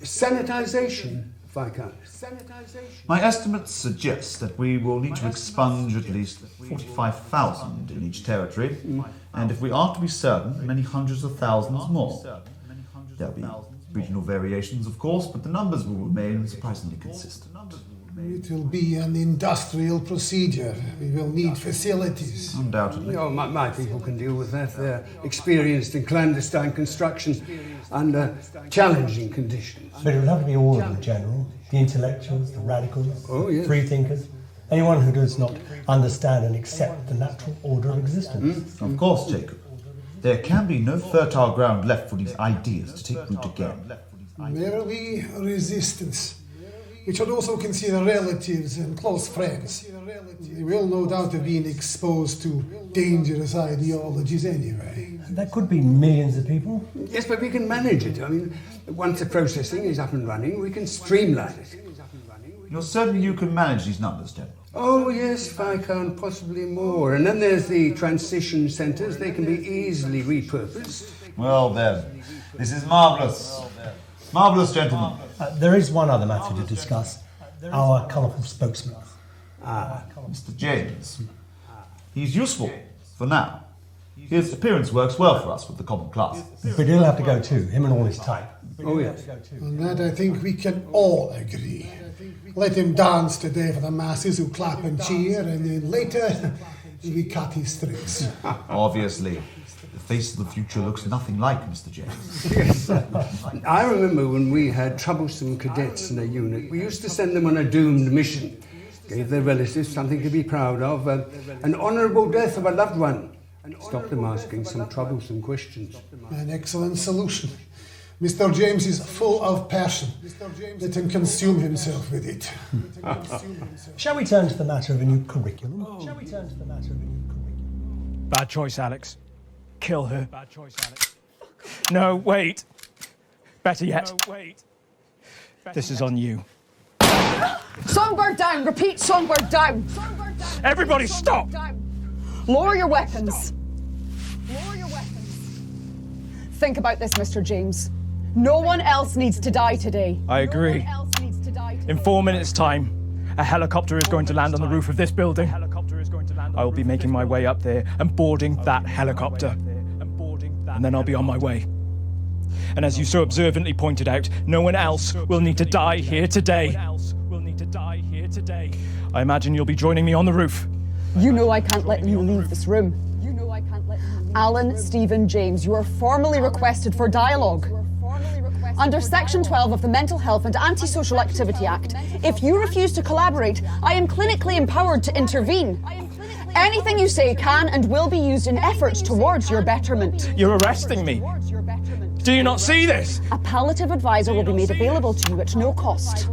sanitization, Viscount. My estimates suggest that we will need to expunge at least 45,000 in each territory, and if we are to be certain, many hundreds of thousands more. There'll be regional variations, of course, but the numbers will remain surprisingly consistent. It will be an industrial procedure. We will need facilities. Undoubtedly. Oh, my people can deal with that. They're experienced in clandestine construction under challenging conditions. But it will have to be all of them, General. The intellectuals, the radicals, yes. free thinkers. Anyone who does not understand and accept the natural order of existence. Of course, Jacob. There can be no fertile ground left for these ideas to take root again. There will be resistance. We should also consider relatives and close friends. They will no doubt have been exposed to dangerous ideologies anyway. That could be millions of people. Yes, but we can manage it. I mean, once the processing is up and running, we can streamline it. You're certain you can manage these numbers, General? Oh, yes, Viscount, possibly more. And then there's the transition centres. They can be easily repurposed. Well, then, this is marvellous. Marvellous, gentlemen. There is one other matter to discuss. Our colourful spokesman. Mr. James. He's useful, for now. His appearance works well for us with the common class. But he'll have to go too, him and all his type. Oh, yes. On that I think we can all agree. Let him dance today for the masses who clap and cheer, and then later we cut his strings. Obviously. The face of the future looks nothing like Mr. James. Yes. I remember when we had troublesome cadets in a unit, we used to send them on a doomed mission. Gave their relatives something to be proud of, an honourable death of a loved one. Stopped them asking some troublesome questions. An excellent solution. Mr. James is full of passion. Let him consume himself with it. Shall we turn to the matter of a new curriculum? Bad choice, Alex. Kill her. Bad choice, Alex. No, wait. Better yet. No, wait. This is on you. Songbird down! Repeat, Songbird down! Everybody stop! Lower your weapons. Lower your weapons. Think about this, Mr. James. No one else needs to die today. I agree. In 4 minutes' time, a helicopter is going to land on the roof of this building. I will be making my way up there and boarding that helicopter. And then I'll be on my way. And as you so observantly pointed out, no one else will need to die here today. I imagine you'll be joining me on the roof. You know I can't let you leave this room. Alan Stephen James, you are formally requested for dialogue. Under Section 12 of the Mental Health and Antisocial Activity Act, if you refuse to collaborate, I am clinically empowered to intervene. Anything you say can and will be used in efforts towards your betterment. You're arresting me. Do you not see this? A palliative advisor will be made available to you at no cost.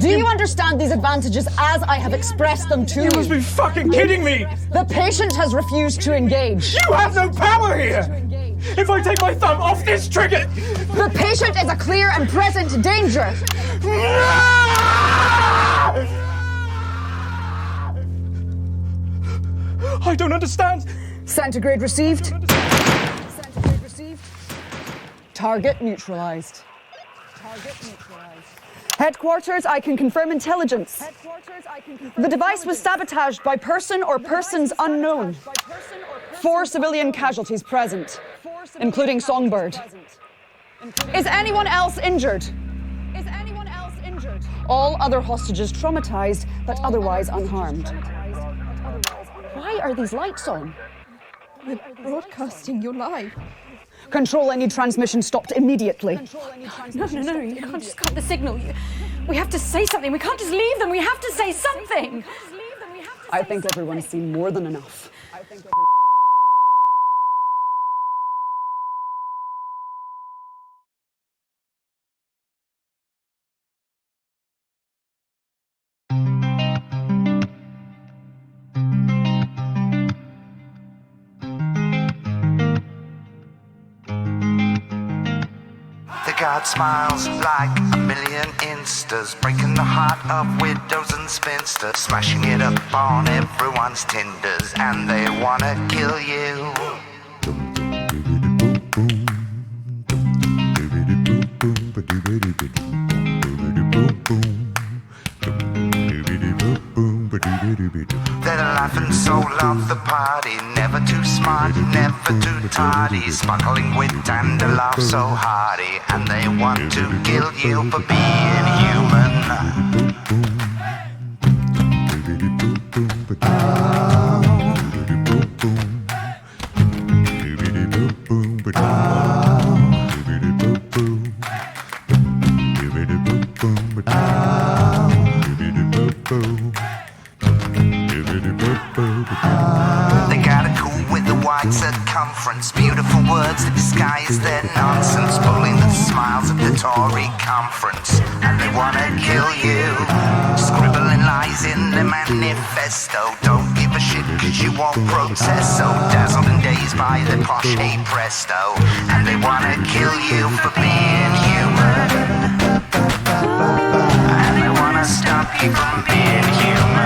Do you understand these advantages as I have expressed them to you? You must be fucking kidding me! The patient has refused to engage. You have no power here! If I take my thumb off this trigger... The patient is a clear and present danger! I don't understand! Centigrade received. Target neutralized. Headquarters, I can confirm intelligence. The device was sabotaged by person or persons unknown. 4 civilian casualties present, including Songbird. Is anyone else injured? All other hostages traumatized, but otherwise unharmed. Why are these lights on? We're broadcasting your live. Control, any transmission stopped immediately. No, you can't just cut the signal. We have to say something. We can't just leave them. We have to say something. I think everyone's seen more than enough. God smiles like a million instas, breaking the heart of widows and spinsters, smashing it up on everyone's tinders, and they wanna kill you. They're the life and soul of the party, never too smart, never too tardy, sparkling wit and a laugh so hearty, and they want to kill you for being human. They got a cool with the wide circumference, beautiful words that disguise their nonsense, pulling the smiles of the Tory conference, and they wanna kill you, scribbling lies in their manifesto. Don't give a shit cause you won't protest, so dazzled and dazed by the posh hey presto, and they wanna kill you for being human, and they wanna stop you from being human.